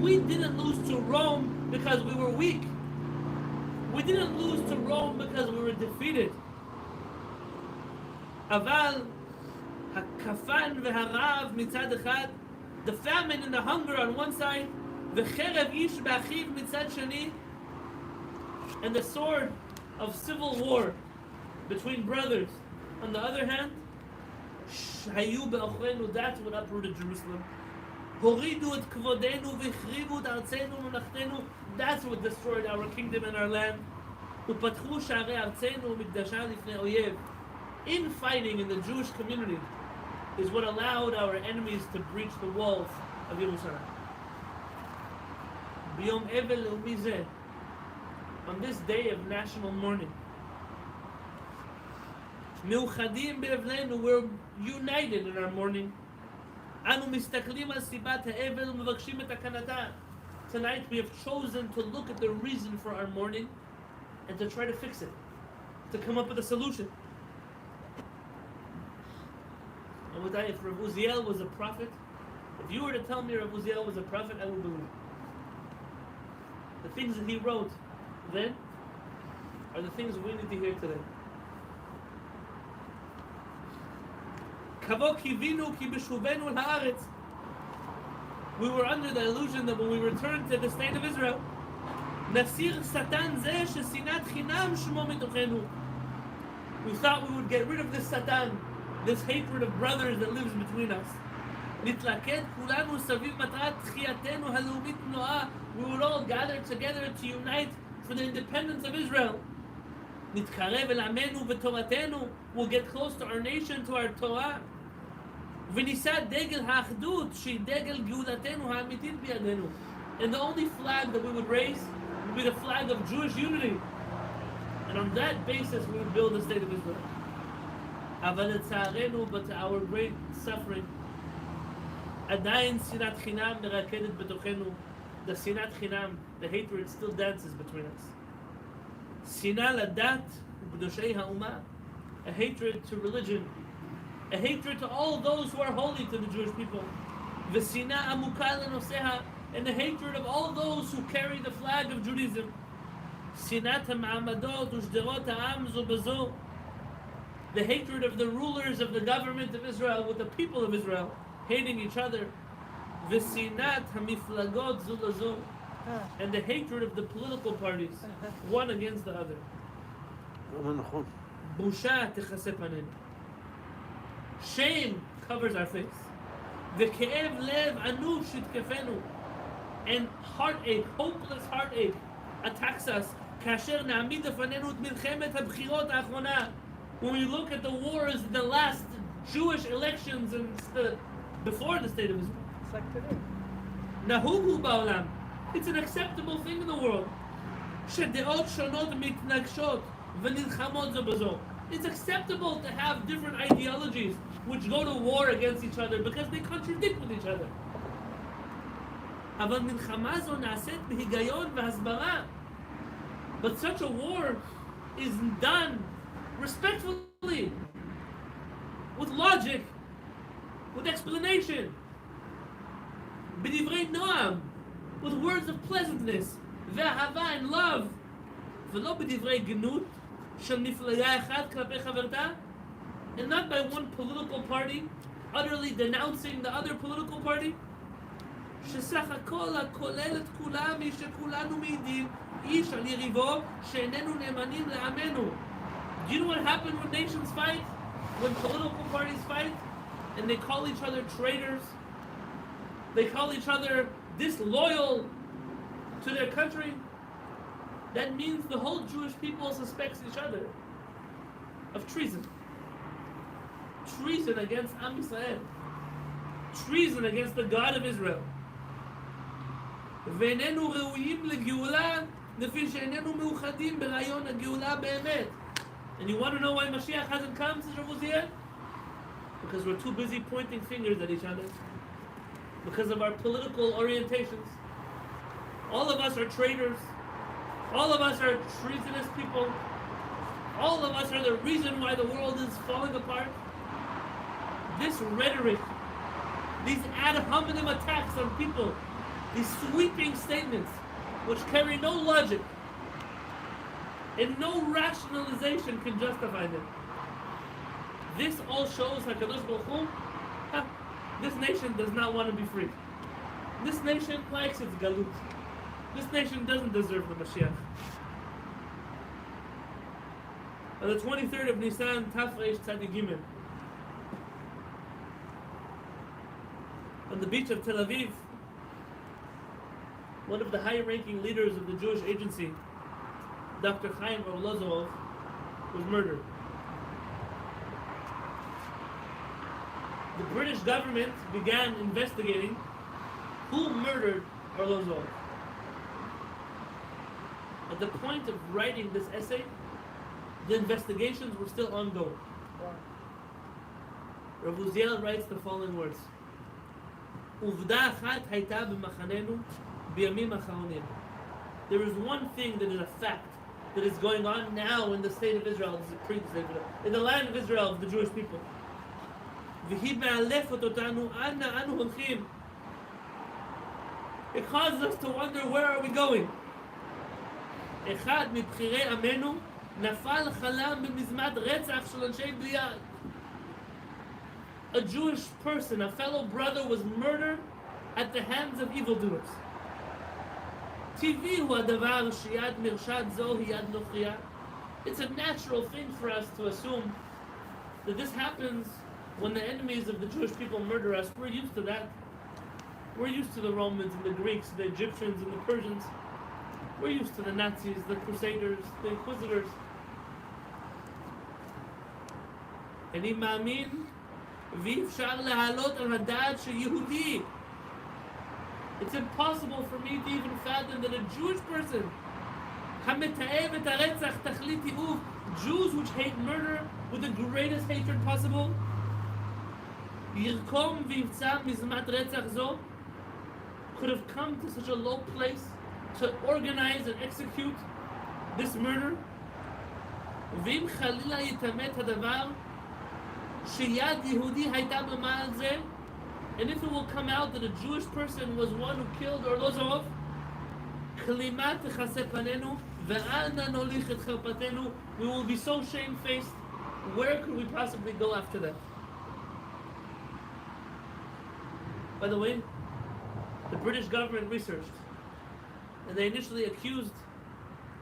We didn't lose to Rome because we were weak. We didn't lose to Rome because we were defeated. אבל הכפן והרעב מצד אחד, the famine and the hunger on one side, וחרב איש באחיו מצד שני, and the sword of civil war between brothers on the other hand, היו בעוכרינו, that's what uprooted Jerusalem. הורידו את כבודנו והחריבו את ארצנו וממלכתנו, that's what destroyed our kingdom and our land. ופתחו שערי ארצנו ומקדשה לפני אויב. Infighting in the Jewish community is what allowed our enemies to breach the walls of Yerushalayim. ביום אבל לאומי זה, on this day of national mourning, מאוחדים באבלנו, we're united in our mourning. אנו מסתכלים על סיבת האבל ומבקשים את הקנתה. Tonight we have chosen to look at the reason for our mourning and to try to fix it, to come up with a solution. If Rabbi Uziel was a prophet, if you were to tell me Rabbi Uziel was a prophet, I would believe. The things that he wrote then are the things we need to hear today. We were under the illusion that when we returned to the state of Israel, we thought we would get rid of this Satan, this hatred of brothers that lives between us. We would all gather together to unite for the independence of Israel. We'll get close to our nation, to our Torah. And the only flag that we would raise would be the flag of Jewish unity. And on that basis we would build the state of Israel. But to our great suffering, the sinat chinam, the hatred still dances between us. Sina ladat b'doshei ha'umah, a hatred to religion a hatred to all those who are holy to the Jewish people. V'sina amukah lenoseha, and the hatred of all those who carry the flag of Judaism. Sinat ha'ma'amadot u'shderot ha'am zo b'zo, the hatred of the rulers of the government of Israel with the people of Israel, hating each other. V'sinat ha'miflagot zo lazo, and the hatred of the political parties, one against the other. Busha techaseh panenu. Shame covers our face. V'ke'ev lev anu shitkefenu, and heartache, hopeless heartache, attacks us. Kasher na'amid lefanenu et milchemet habchirot ha'achrona, when we look at the wars, the last Jewish elections and before the state of Israel. It's like today. Nahugu ba'olam, it's an acceptable thing in the world. Shedeot shonot mitnagshot v'nilchamot zo b'zo. It's acceptable to have different ideologies which go to war against each other because they contradict with each other. אבל מלחמה זו נעשית בהיגיון והסברה. But such a war is done respectfully, with logic, with explanation, בדברי נועם, with words of pleasantness, ואהבה and love, ולא בדברי גנות של מפלגה אחת כלפי חברתה, and not by one political party utterly denouncing the other political party. שסך הכל הכולל את כולם היא שכולנו מעידים איש על יריבו שאיננו נאמנים לעמנו. Do you know what happened when nations fight? When political parties fight? And they call each other traitors? They call each other disloyal to their country? That means the whole Jewish people suspects each other of treason. Treason against Am Yisrael. Treason against the God of Israel. ואיננו ראויים לגאולה לפי שאיננו מאוחדים ברעיון הגאולה באמת. And you want to know why Mashiach hasn't come, says Rabbi Uziel? Because we're too busy pointing fingers at each other. Because of our political orientations. All of us are traitors. All of us are treasonous people. All of us are the reason why the world is falling apart. This rhetoric, these ad hominem attacks on people, these sweeping statements which carry no logic and no rationalization can justify them. This all shows HaKadosh Baruch Hu, this nation does not want to be free. This nation likes its galut. This nation doesn't deserve the Mashiach. On the 23rd of Nisan, Tafresh Tzadik Gimel, on the beach of Tel Aviv, one of the high-ranking leaders of the Jewish agency, Dr. Chaim Arlozov, was murdered. The British government began investigating who murdered Arlozov. At the point of writing this essay, the investigations were still ongoing. Rabbi Uziel writes the following words: "Uvda achat hayta b'machanenu b'yamim ha'charonim." There is one thing that is a fact that is going on now in the state of Israel, this is pre-state of Israel, in the land of Israel, of the Jewish people. V'hi me'alefot otanu ana anu holchim. It causes us to wonder, where are we going? אחד מבחירי עמנו נפל חלם במזמת רצח של אנשי בליעד. A Jewish person, a fellow brother, was murdered at the hands of evildoers. טבעי הוא הדבר שיד מרשד זו היא יד נוכריה. It's a natural thing for us to assume that this happens when the enemies of the Jewish people murder us. We're used to that. We're used to the Romans and the Greeks, the Egyptians and the Persians. We're used to the Nazis, the Crusaders, the Inquisitors. אני מאמין ואי אפשר להעלות על הדעת שיהודי. It's impossible for me to even fathom that a Jewish person, המתעב את הרצח תכלית תיעוב, Jews which hate murder with the greatest hatred possible, ירקום ויבצע מזמת רצח זו, could have come to such a low place to organize and execute this murder. ואם חלילה יתמת הדבר, שיד יהודי הייתה במעל זה, and if it will come out that a Jewish person was one who killed Arlozov, כלימה תכסה פנינו, ואל נא נוליך את חרפתנו, we will be so shamefaced, where could we possibly go after that? By the way, the British government researched, and they initially accused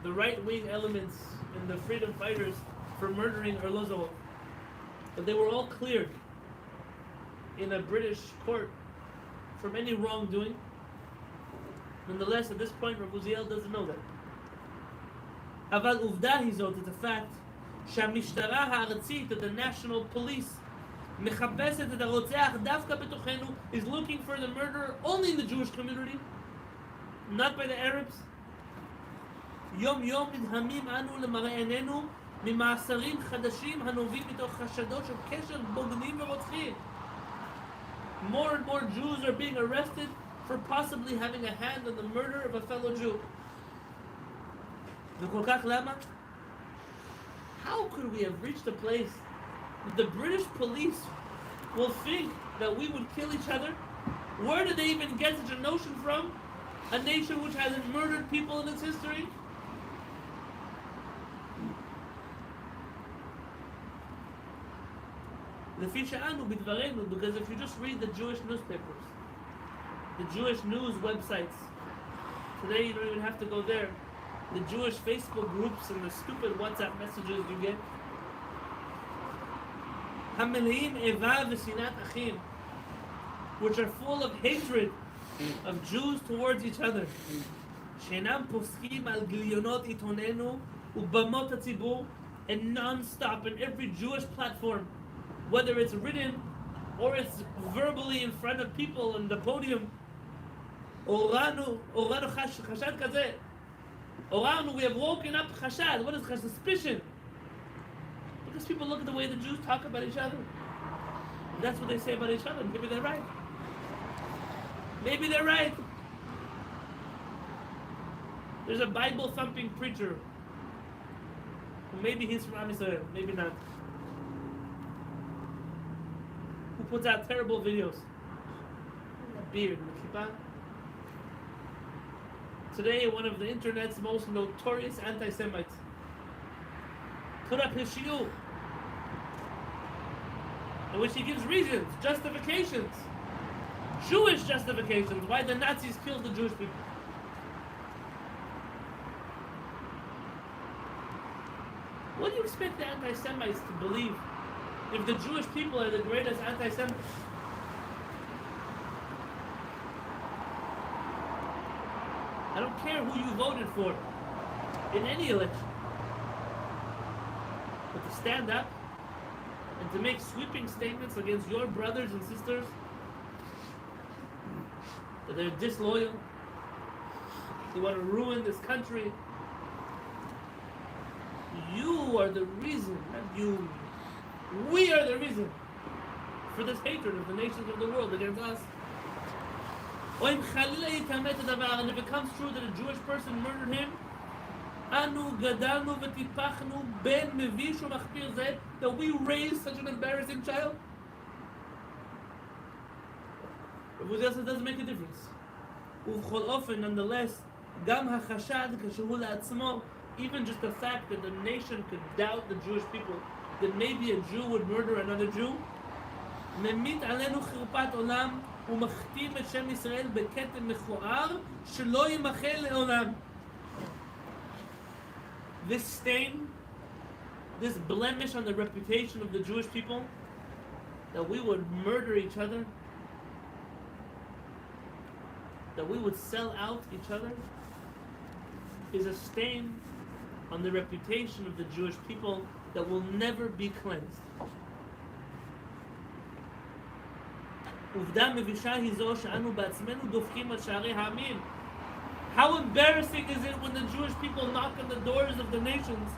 the right-wing elements and the freedom fighters for murdering Arlozov, but they were all cleared in a British court from any wrongdoing. Nonetheless, at this point, Rabbi Uziel doesn't know that. אבל עובדה היא זאת, it's a fact, שהמשטרה הארצית, that the national police, מחפשת את הרוצח דווקא בתוכנו, is looking for the murderer only in the Jewish community, not by the Arabs. יום יום נדהמים אנו למראה עינינו ממאסרים חדשים הנובעים מתוך חשדות של קשר בוגדים ורוצחים. More and more Jews are being arrested for possibly having a hand in the murder of a fellow Jew. וכל כך למה? How could we have reached a place that the British police will think that we would kill each other? Where did they even get such a notion from? A nation which hasn't murdered people in its history? לפי שאנו בדברנו, because if you just read the Jewish newspapers, the Jewish news websites, today you don't even have to go there, the Jewish Facebook groups and the stupid WhatsApp messages you get, המלאים איבה ושנאת אחים, which are full of hatred of Jews towards each other, שאינם פוסקים על גיליונות עיתוננו ובמות הציבור, and non-stop in every Jewish platform, whether it's written or it's verbally in front of people on the podium, oranu chashad kazeh. Oranu, we have woken up chashad. What is chashad? Suspicion. Because people look at the way the Jews talk about each other. And that's what they say about each other. Maybe they're right. Maybe they're right. There's a Bible-thumping preacher. Maybe he's from Israel. Maybe not. Who puts out terrible videos. Beard and kippah. Today, one of the internet's most notorious anti-Semites put up his shiur, in which he gives reasons, justifications, Jewish justifications, why the Nazis killed the Jewish people. What do you expect the anti-Semites to believe if the Jewish people are the greatest anti-Semites? I don't care who you voted for in any election, but to stand up and to make sweeping statements against your brothers and sisters that they're disloyal, they want to ruin this country. You are the reason, not you. We are the reason for this hatred of the nations of the world against us. And if it comes true that a Jewish person murdered him, that we raised such an embarrassing child. Rabbi Uziel says it doesn't make a difference. Nonetheless, even just the fact that the nation could doubt the Jewish people, that maybe a Jew would murder another Jew, ומכתים את שם ישראל בכתם מכוער שלא יימחה לעולם. This stain, this blemish on the reputation of the Jewish people, that we would murder each other, that we would sell out each other, is a stain on the reputation of the Jewish people that will never be cleansed. עובדה מבישה היא זו שאנו בעצמנו דופקים על שערי העמים. How embarrassing is it when the Jewish people knock on the doors of the nations,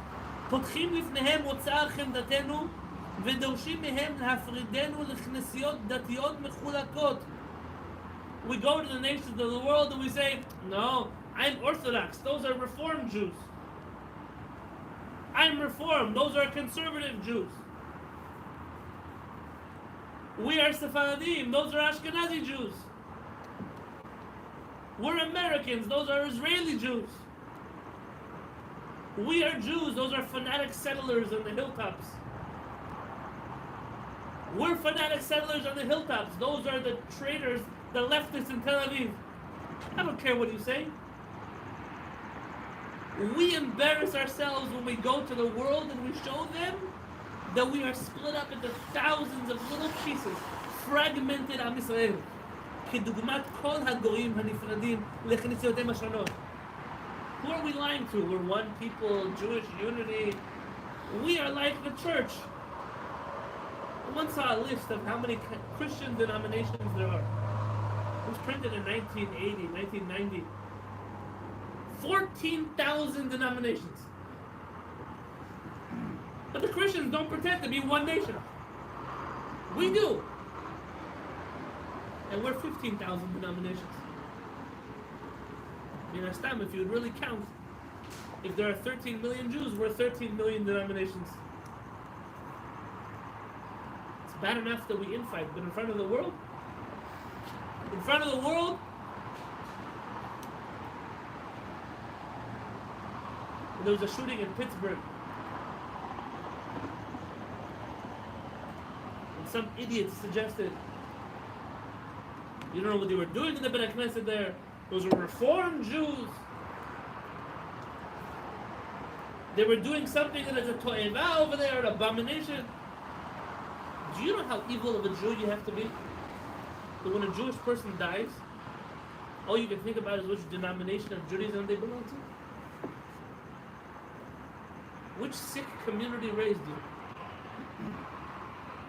פותחים לפניהם אוצר חמדתנו ודורשים מהם להפרידנו לכנסיות דתיות מחולקות. We go to the nations of the world and we say, no, I'm Orthodox, those are Reformed Jews. I'm Reformed, those are conservative Jews. We are Sephardim, those are Ashkenazi Jews. We're Americans, those are Israeli Jews. We are Jews, those are fanatic settlers on the hilltops. We're fanatic settlers on the hilltops, those are the traitors, the leftists in Tel Aviv. I don't care what you say. We embarrass ourselves when we go to the world and we show them that we are split up into thousands of little pieces, fragmented Am Yisrael. כדוגמת כל הגויים הנפרדים לכנסיותיהם השונות. Who are we lying to? We're one people, Jewish unity. We are like the church. I once saw a list of how many Christian denominations there are. It was printed in 1980, 1990. 14,000 denominations. But the Christians don't pretend to be one nation. We do. And we're 15,000 denominations. If you would really count, if there are 13 million Jews, we're 13 million denominations. It's bad enough that we infight, but in front of the world, there was a shooting in Pittsburgh. And some idiots suggested, you don't know what they were doing in the Beit Knesset there. Those were Reformed Jews. They were doing something that is a to'eva over there, an abomination. Do you know how evil of a Jew you have to be? That when a Jewish person dies, all you can think about is which denomination of Judaism they belong to? Which sick community raised you?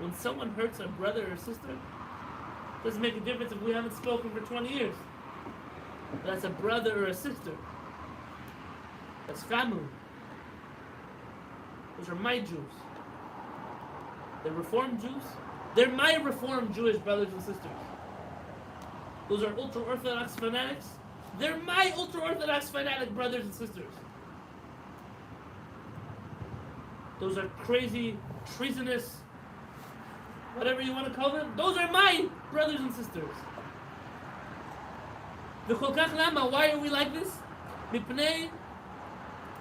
When someone hurts a brother or sister, it doesn't make a difference if we haven't spoken for 20 years. That's a brother or a sister. That's family. Those are my Jews. They're Reformed Jews. They're my Reformed Jewish brothers and sisters. Those are ultra-Orthodox fanatics. They're my ultra-Orthodox fanatic brothers and sisters. Those are crazy, treasonous, whatever you want to call them. Those are my brothers and sisters. וכל כך למה? Why are we like this? מפני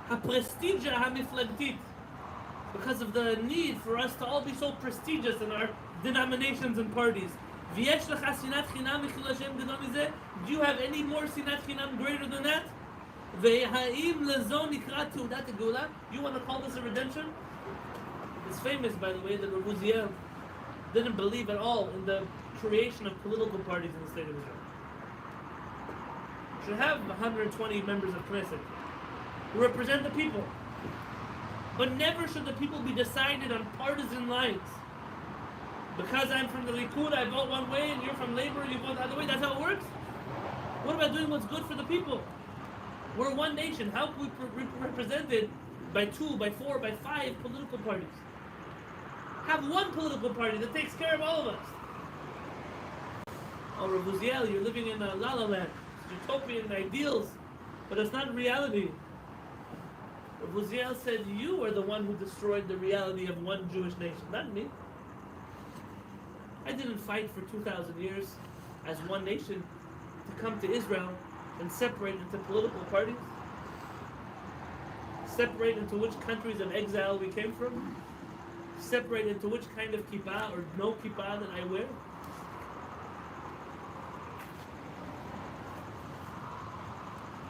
הפרסטיג'ה המפלגתית. Because of the need for us to all be so prestigious in our denominations and parties. ויש לך שנאת חינם מחיל השם גדול מזה? Do you have any more שנאת חינם greater than that? והאם לזו נקרא תעודת הגאולה? You want to call this a redemption? It's famous, by the way, that Rabbi Uziel didn't believe at all in the creation of political parties in the state of Israel. Should have 120 members of Knesset who represent the people. But never should the people be decided on partisan lines. Because I'm from the Likud, I vote one way, and you're from Labor, you vote the other way. That's how it works? What about doing what's good for the people? We're one nation. How can we be represented by 2, by 4, by 5 political parties? Have one political party that takes care of all of us. Oh, Rabbi Uziel, you're living in a la-la land. Utopian ideals, but it's not reality. Rabbi Uziel said, you are the one who destroyed the reality of one Jewish nation, not me. I didn't fight for 2,000 years as one nation to come to Israel and separate into political parties, separate into which countries of exile we came from, separate into which kind of kippah or no kippah that I wear.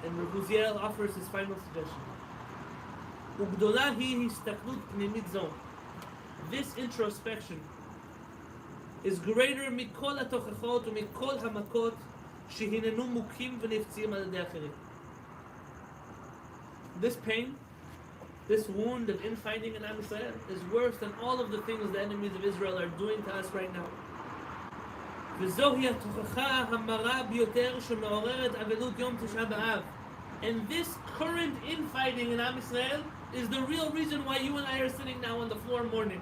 And Rabbi Uziel offers his final suggestion. וגדולה היא הסתכלות פנימית זו. This introspection is greater מכל התוכחות ומכל המכות שהננו מוכים ונפצעים על ידי אחרים. This pain, this wound of infighting in Am Yisrael is worse than all of the things the enemies of Israel are doing to us right now. וזוהי התוכחה המרה ביותר שמעוררת אבלות יום תשעה באב. And this current infighting in Am Yisrael is the real reason why you and I are sitting now on the floor mourning.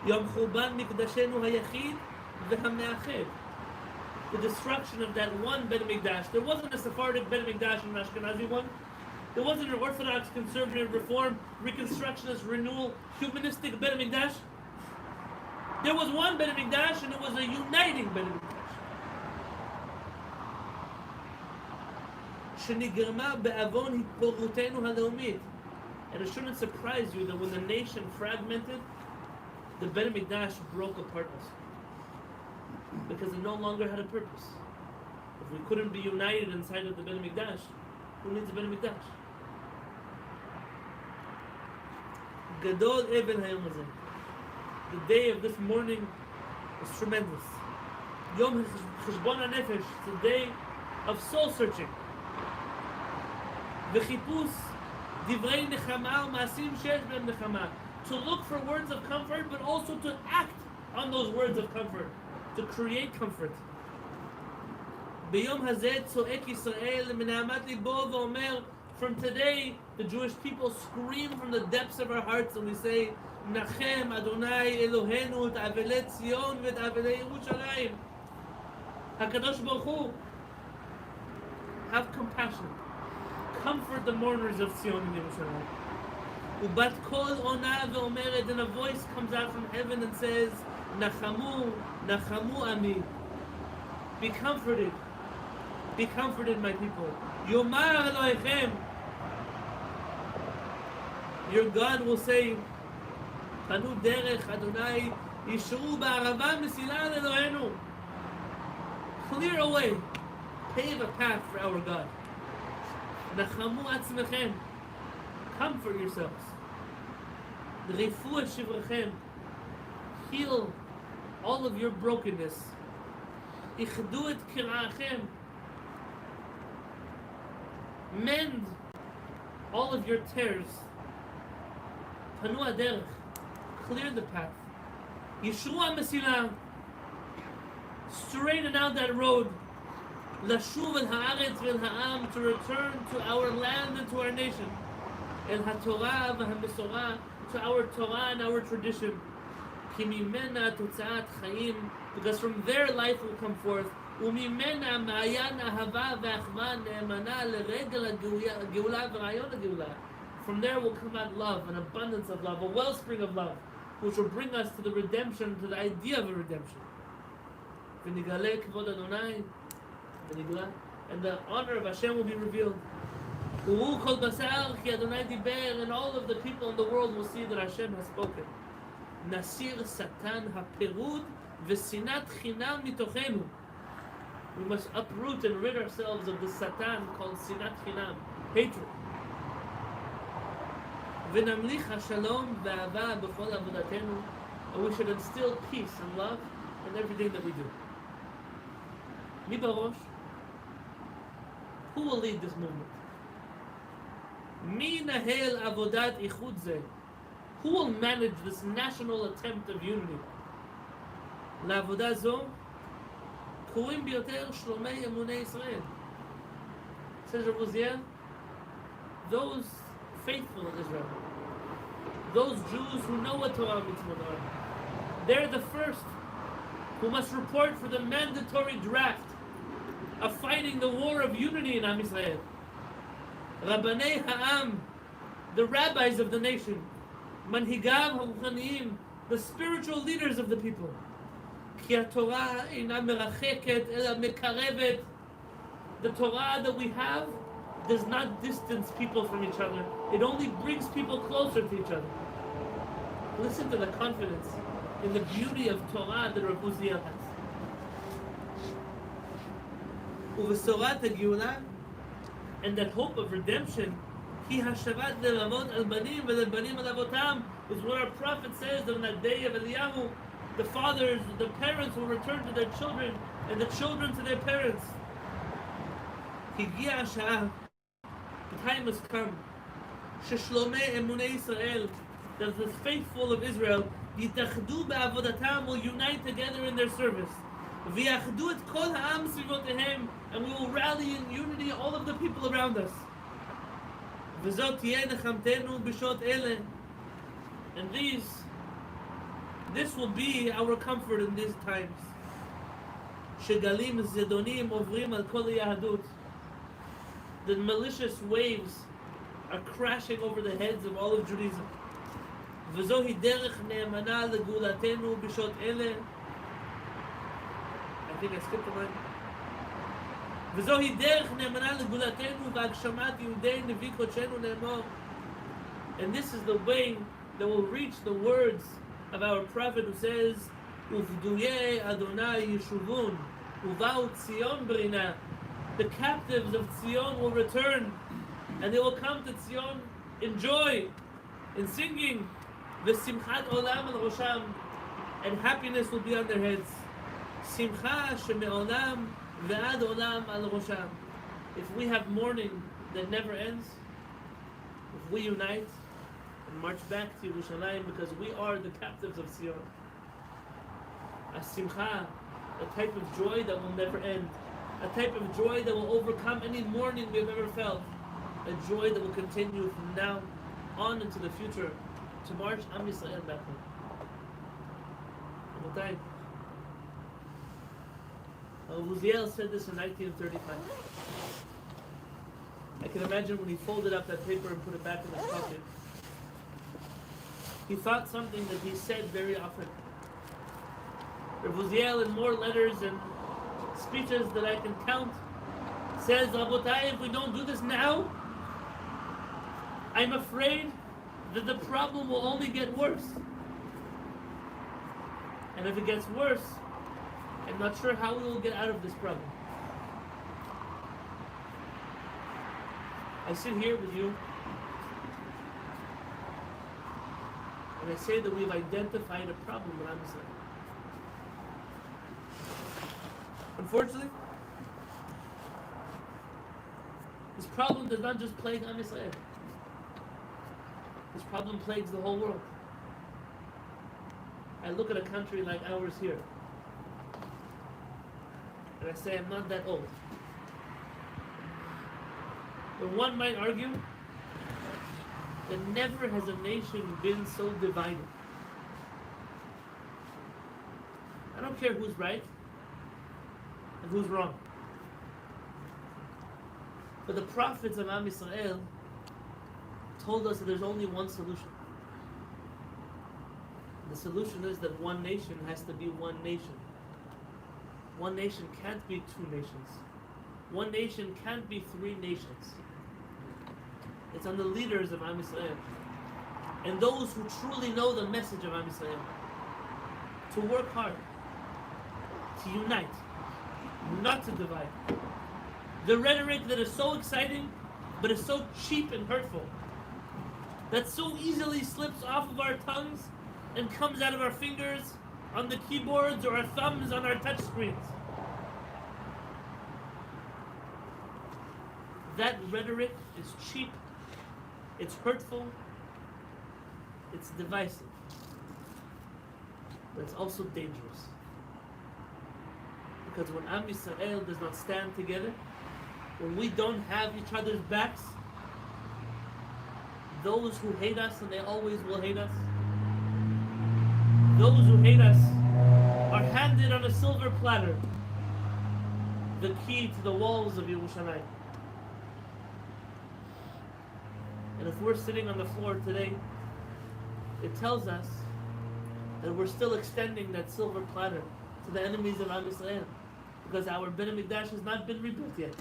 יום חורבן מקדשנו היחיד והמאחד. The destruction of that one Bet HaMikdash. There wasn't a Sephardic Bet HaMikdash and an Ashkenazi one. There wasn't an Orthodox, conservative, reform, reconstructionist, renewal, humanistic Bet HaMikdash. There was one Bet HaMikdash, and it was a uniting Bet HaMikdash. שנגרמה בעוון התפוררותנו הלאומית. And it shouldn't surprise you that when the nation fragmented, the Bet HaMikdash broke apart us. Because it no longer had a purpose. If we couldn't be united inside of the Bet HaMikdash, who needs a Bet HaMikdash? Gadol Even Hayom Hazeh. The day of this morning is tremendous. Yom Cheshbon HaNefesh. It's a day of soul searching. V'chipus divrei nechama u'ma'asim sheyesh behem nechama. To look for words of comfort, but also to act on those words of comfort, to create comfort. B'yom hazeh tzo'ek Yisrael mina'amat libo v'omer. From today, the Jewish people scream from the depths of our hearts, and we say, Nachem Adonai Eloheinu et avelei Tzion v'et avelei Yerushalayim. HaKadosh Baruch Hu, have compassion. Comfort the mourners of Tzion and Yerushalayim. Ubat kol ona ve'omeret, and a voice comes out from heaven and says, Nachamu, Nachamu Ami. Be comforted, my people. Yomar Elohechem. Your God will say, Panu derech Adonai yishru ba'arava mesila Elohenu. Clear a way, pave a path for our God. Nachamu atzmechem. Comfort yourselves. Refu et shivrachem. Heal all of your brokenness. Ichdu et kira'achem. Mend all of your tears. Panu aderech. Clear the path. Yishru ha'mesila. Straighten out that road. Lashuv el haaretz vel ha'am, to return to our land and to our nation. El haTorah v'haMesorah, to our Torah and our tradition. Ki mimena totzaat chayim, because from their life will come forth. Umimena ma'ayan ahava ve'achva ne'emana leregel ha'geula v'rayon ha'geula. From there will come out love, an abundance of love, a wellspring of love, which will bring us to the redemption, to the idea of a redemption. V'nigale kavod Adonai, and the honor of Hashem will be revealed. U'u kol basar ki Adonai diber, and all of the people in the world will see that Hashem has spoken. Nasir satan ha'perud v'sinat chinam mitochenu. We must uproot and rid ourselves of the satan called sinat chinam, hatred. V'namlich ha'shalom v'ahava b'chol avodatenu, and we should instill peace and love in everything that we do. Mi barosh, who will lead this movement? Mi nahel avodat ichud zeh. Who will manage this national attempt of unity? La'avodah zo, קרויים ביותר שלומי אמוני ישראל. Says Rabbi Uziel, those faithful in Israel, those Jews who know what Torah mitzvot are, they're the first who must report for the mandatory draft of fighting the war of unity in Am Yisrael. Rabbanei Ha'am, the rabbis of the nation, Manhigav HaRuchaniyim, the spiritual leaders of the people. Ki HaTorah eina meracheket ela mekarevet. The Torah that we have does not distance people from each other. It only brings people closer to each other. Listen to the confidence in the beauty of Torah that Rabbi Uziel has. Uvesorat HaGeula, and that hope of redemption, Ki hashavat le'avot al banim ve'le'banim al avotam, is what our prophet says that on that day of Eliyahu, the fathers, the parents will return to their children, and the children to their parents. Higia ha'sha'ah, the time has come. Sheshlomei emunei Israel, that the faithful of Israel, yitachdu be'avodatam, will unite together in their service. V'yachdu et kol ha'am svivotehem, and we will rally in unity all of the people around us. V'zot tiyeh nechamtenu b'shot ele, and this will be our comfort in these times. Shegalim zedonim ovrim al kol yahadut. The malicious waves are crashing over the heads of all of Judaism. וזוהי דרך נאמנה לגאולתנו בשעות אלה. I think I skipped the line. וזוהי דרך נאמנה לגאולתנו והגשמת יהודי נביא קודשנו לאמור. And this is the way that will reach the words of our prophet who says, Uvduye Adonai Yeshuvun, Uvau Tzion Brina. The captives of Tzion will return, and they will come to Tzion in joy, in singing, V'simchat olam al rosham, and happiness will be on their heads. Simcha sheme'olam ve'ad olam al rosham. If we have mourning that never ends, if we unite and march back to HaShamayim because we are the captives of Tzion, a simcha, a type of joy that will never end, a type of joy that will overcome any mourning we have ever felt, a joy that will continue from now on into the future to march Am Yisrael back home. Rabotai, Uziel said this in 1935. I can imagine when he folded up that paper and put it back in his pocket. He thought something that he said very often. Rabbi Uziel, in more letters and speeches that I can count, says, Rabotai, if we don't do this now, I'm afraid that the problem will only get worse. And if it gets worse, I'm not sure how we will get out of this problem. I sit here with you and I say that we've identified a problem with Am Yisrael. Unfortunately, this problem does not just plague Am Yisrael. This problem plagues the whole world. I look at a country like ours here, and I say I'm not that old. But one might argue that never has a nation been so divided. I don't care who's right and who's wrong. But the prophets of Am Yisrael told us that there's only one solution. The solution is that one nation has to be one nation. One nation can't be two nations. One nation can't be three nations. It's on the leaders of Am Yisrael and those who truly know the message of Am Yisrael to work hard, to unite, not to divide. The rhetoric that is so exciting but is so cheap and hurtful, that so easily slips off of our tongues and comes out of our fingers on the keyboards or our thumbs on our touch screens. That rhetoric is cheap, it's hurtful, it's divisive, but it's also dangerous. Because when Am Yisrael does not stand together, when we don't have each other's backs, those who hate us, and they always will hate us, those who hate us are handed on a silver platter the key to the walls of Yerushalayim. And if we're sitting on the floor today, it tells us that we're still extending that silver platter to the enemies of Am Yisrael, because our Beit HaMikdash has not been rebuilt yet.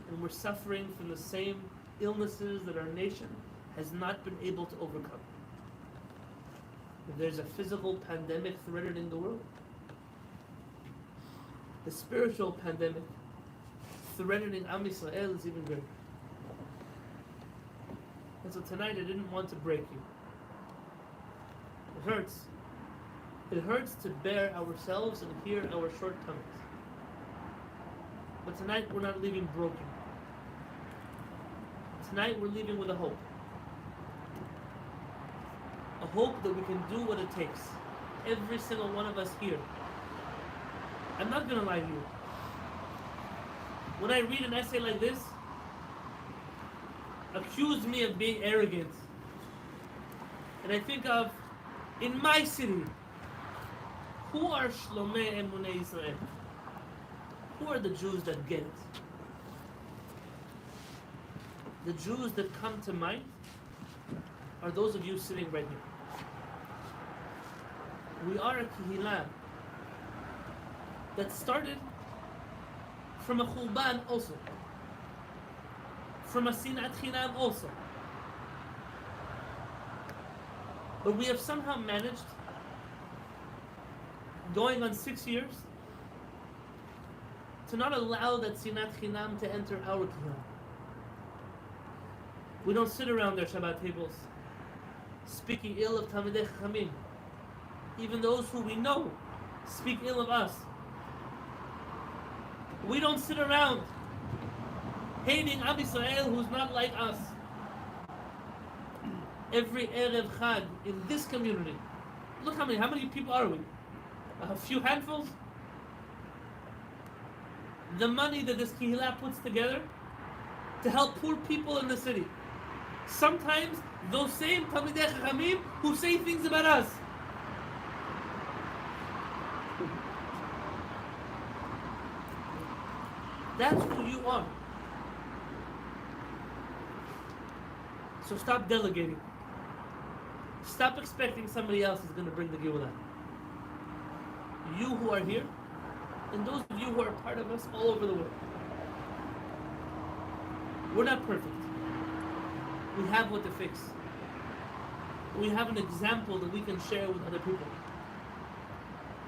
And we're suffering from the same illnesses that our nation has not been able to overcome. If there's a physical pandemic threatening the world, the spiritual pandemic threatening Am Yisrael is even greater. And so tonight I didn't want to break you. It hurts. It hurts to bear ourselves and hear our shortcomings. But tonight we're not leaving broken. Tonight we're leaving with a hope. A hope that we can do what it takes. Every single one of us here. I'm not going to lie to you. When I read an essay like this, accuse me of being arrogant. And I think of, in my city, who are Shlomei Emunei Israel? Who are the Jews that get it? The Jews that come to mind are those of you sitting right here. We are a Kehillat that started from a Chulban also, from a Sinat Chinam also. But we have somehow managed, going on 6 years, to not allow that Sinat Chinam to enter our Kehillat. We don't sit around their Shabbat tables speaking ill of Talmidei Chachamim. Even those who we know speak ill of us. We don't sit around hating Am Yisrael who's not like us. Every Erev Chag in this community, look how many people are we? A few handfuls? The money that this Kehillat puts together to help poor people in the city. Sometimes those same Talmidei Chachamim who say things about us. That's who you are. So stop delegating. Stop expecting somebody else is going to bring the Geulah. You who are here, and those of you who are part of us all over the world. We're not perfect. We have what to fix. We have an example that we can share with other people.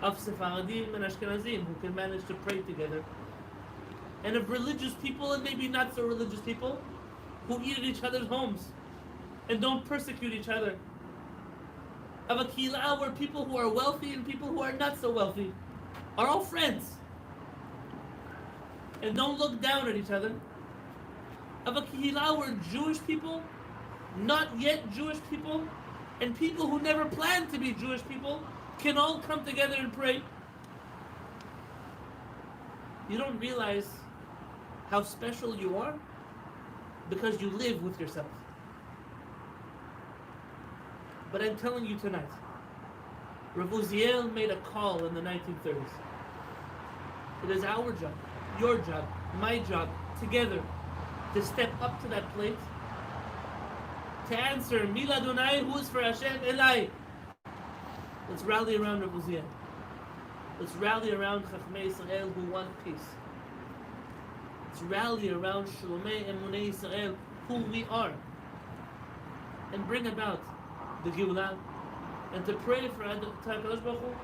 Of Sephardim and Ashkenazim who can manage to pray together. And of religious people and maybe not so religious people who eat at each other's homes and don't persecute each other. Of a Kehillat where people who are wealthy and people who are not so wealthy are all friends and don't look down at each other. Of a Kehillat where Jewish people, not yet Jewish people, and people who never planned to be Jewish people can all come together and pray. You don't realize how special you are because you live with yourself. But I'm telling you tonight, Rabbi Uziel made a call in the 1930s. It is our job, your job, my job, together, to step up to that plate, to answer, Mila Adonai, who is for Hashem, Elai. Let's rally around Rabbi Uziel. Let's rally around Chachmei Yisrael who want peace. Let's rally around Shlomei Emunei Yisrael, who we are, and bring about the Geulah, and to pray for HaKadosh Baruch Hu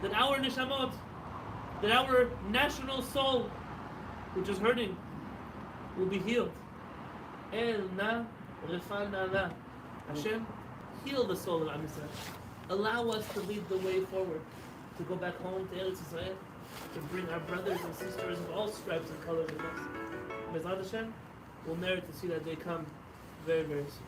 that our neshamot, that our national soul, which is hurting, will be healed. El na refan na. Hashem, heal the soul of Am Yisrael. Allow us to lead the way forward, to go back home to Eretz Yisrael, to bring our brothers and sisters of all stripes and colors with us. Bezrat Hashem, we'll merit to see that day come very, very soon.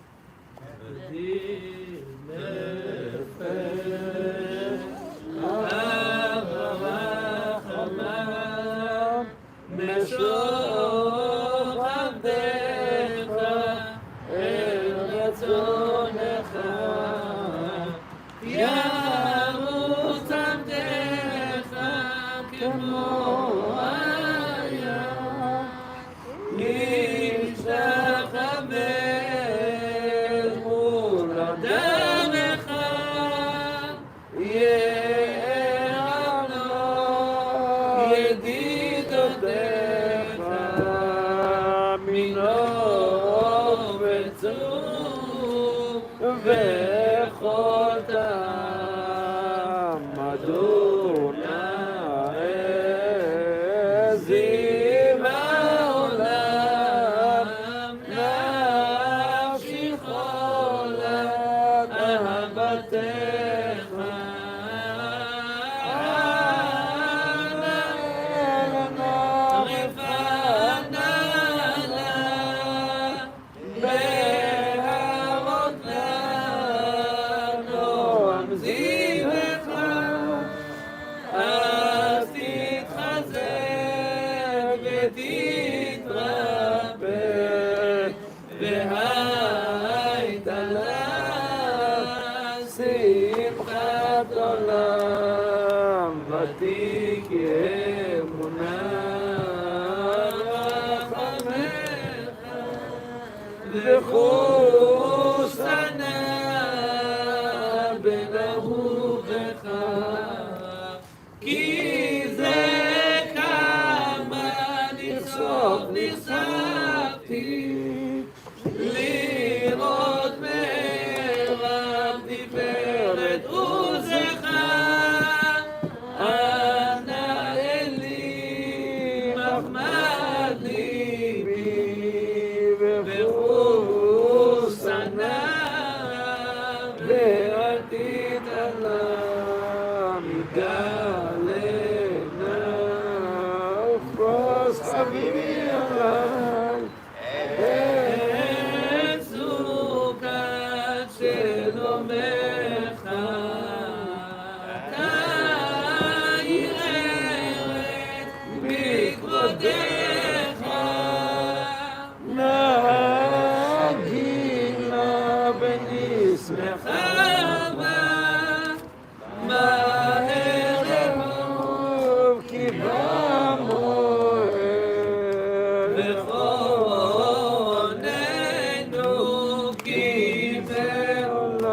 V'chus נחשפתי לראות מרב תפארת עוזך, אנא אלי מחמד ליבי וחוס עיניו, ואל תתעלה מגלנה ופרוס חביבי עליי את סוכת שלומך, תאיר ארץ מכבודך, נגילה בנשמחה מהר אהוב כי במועד, וכוננו כי בעולם.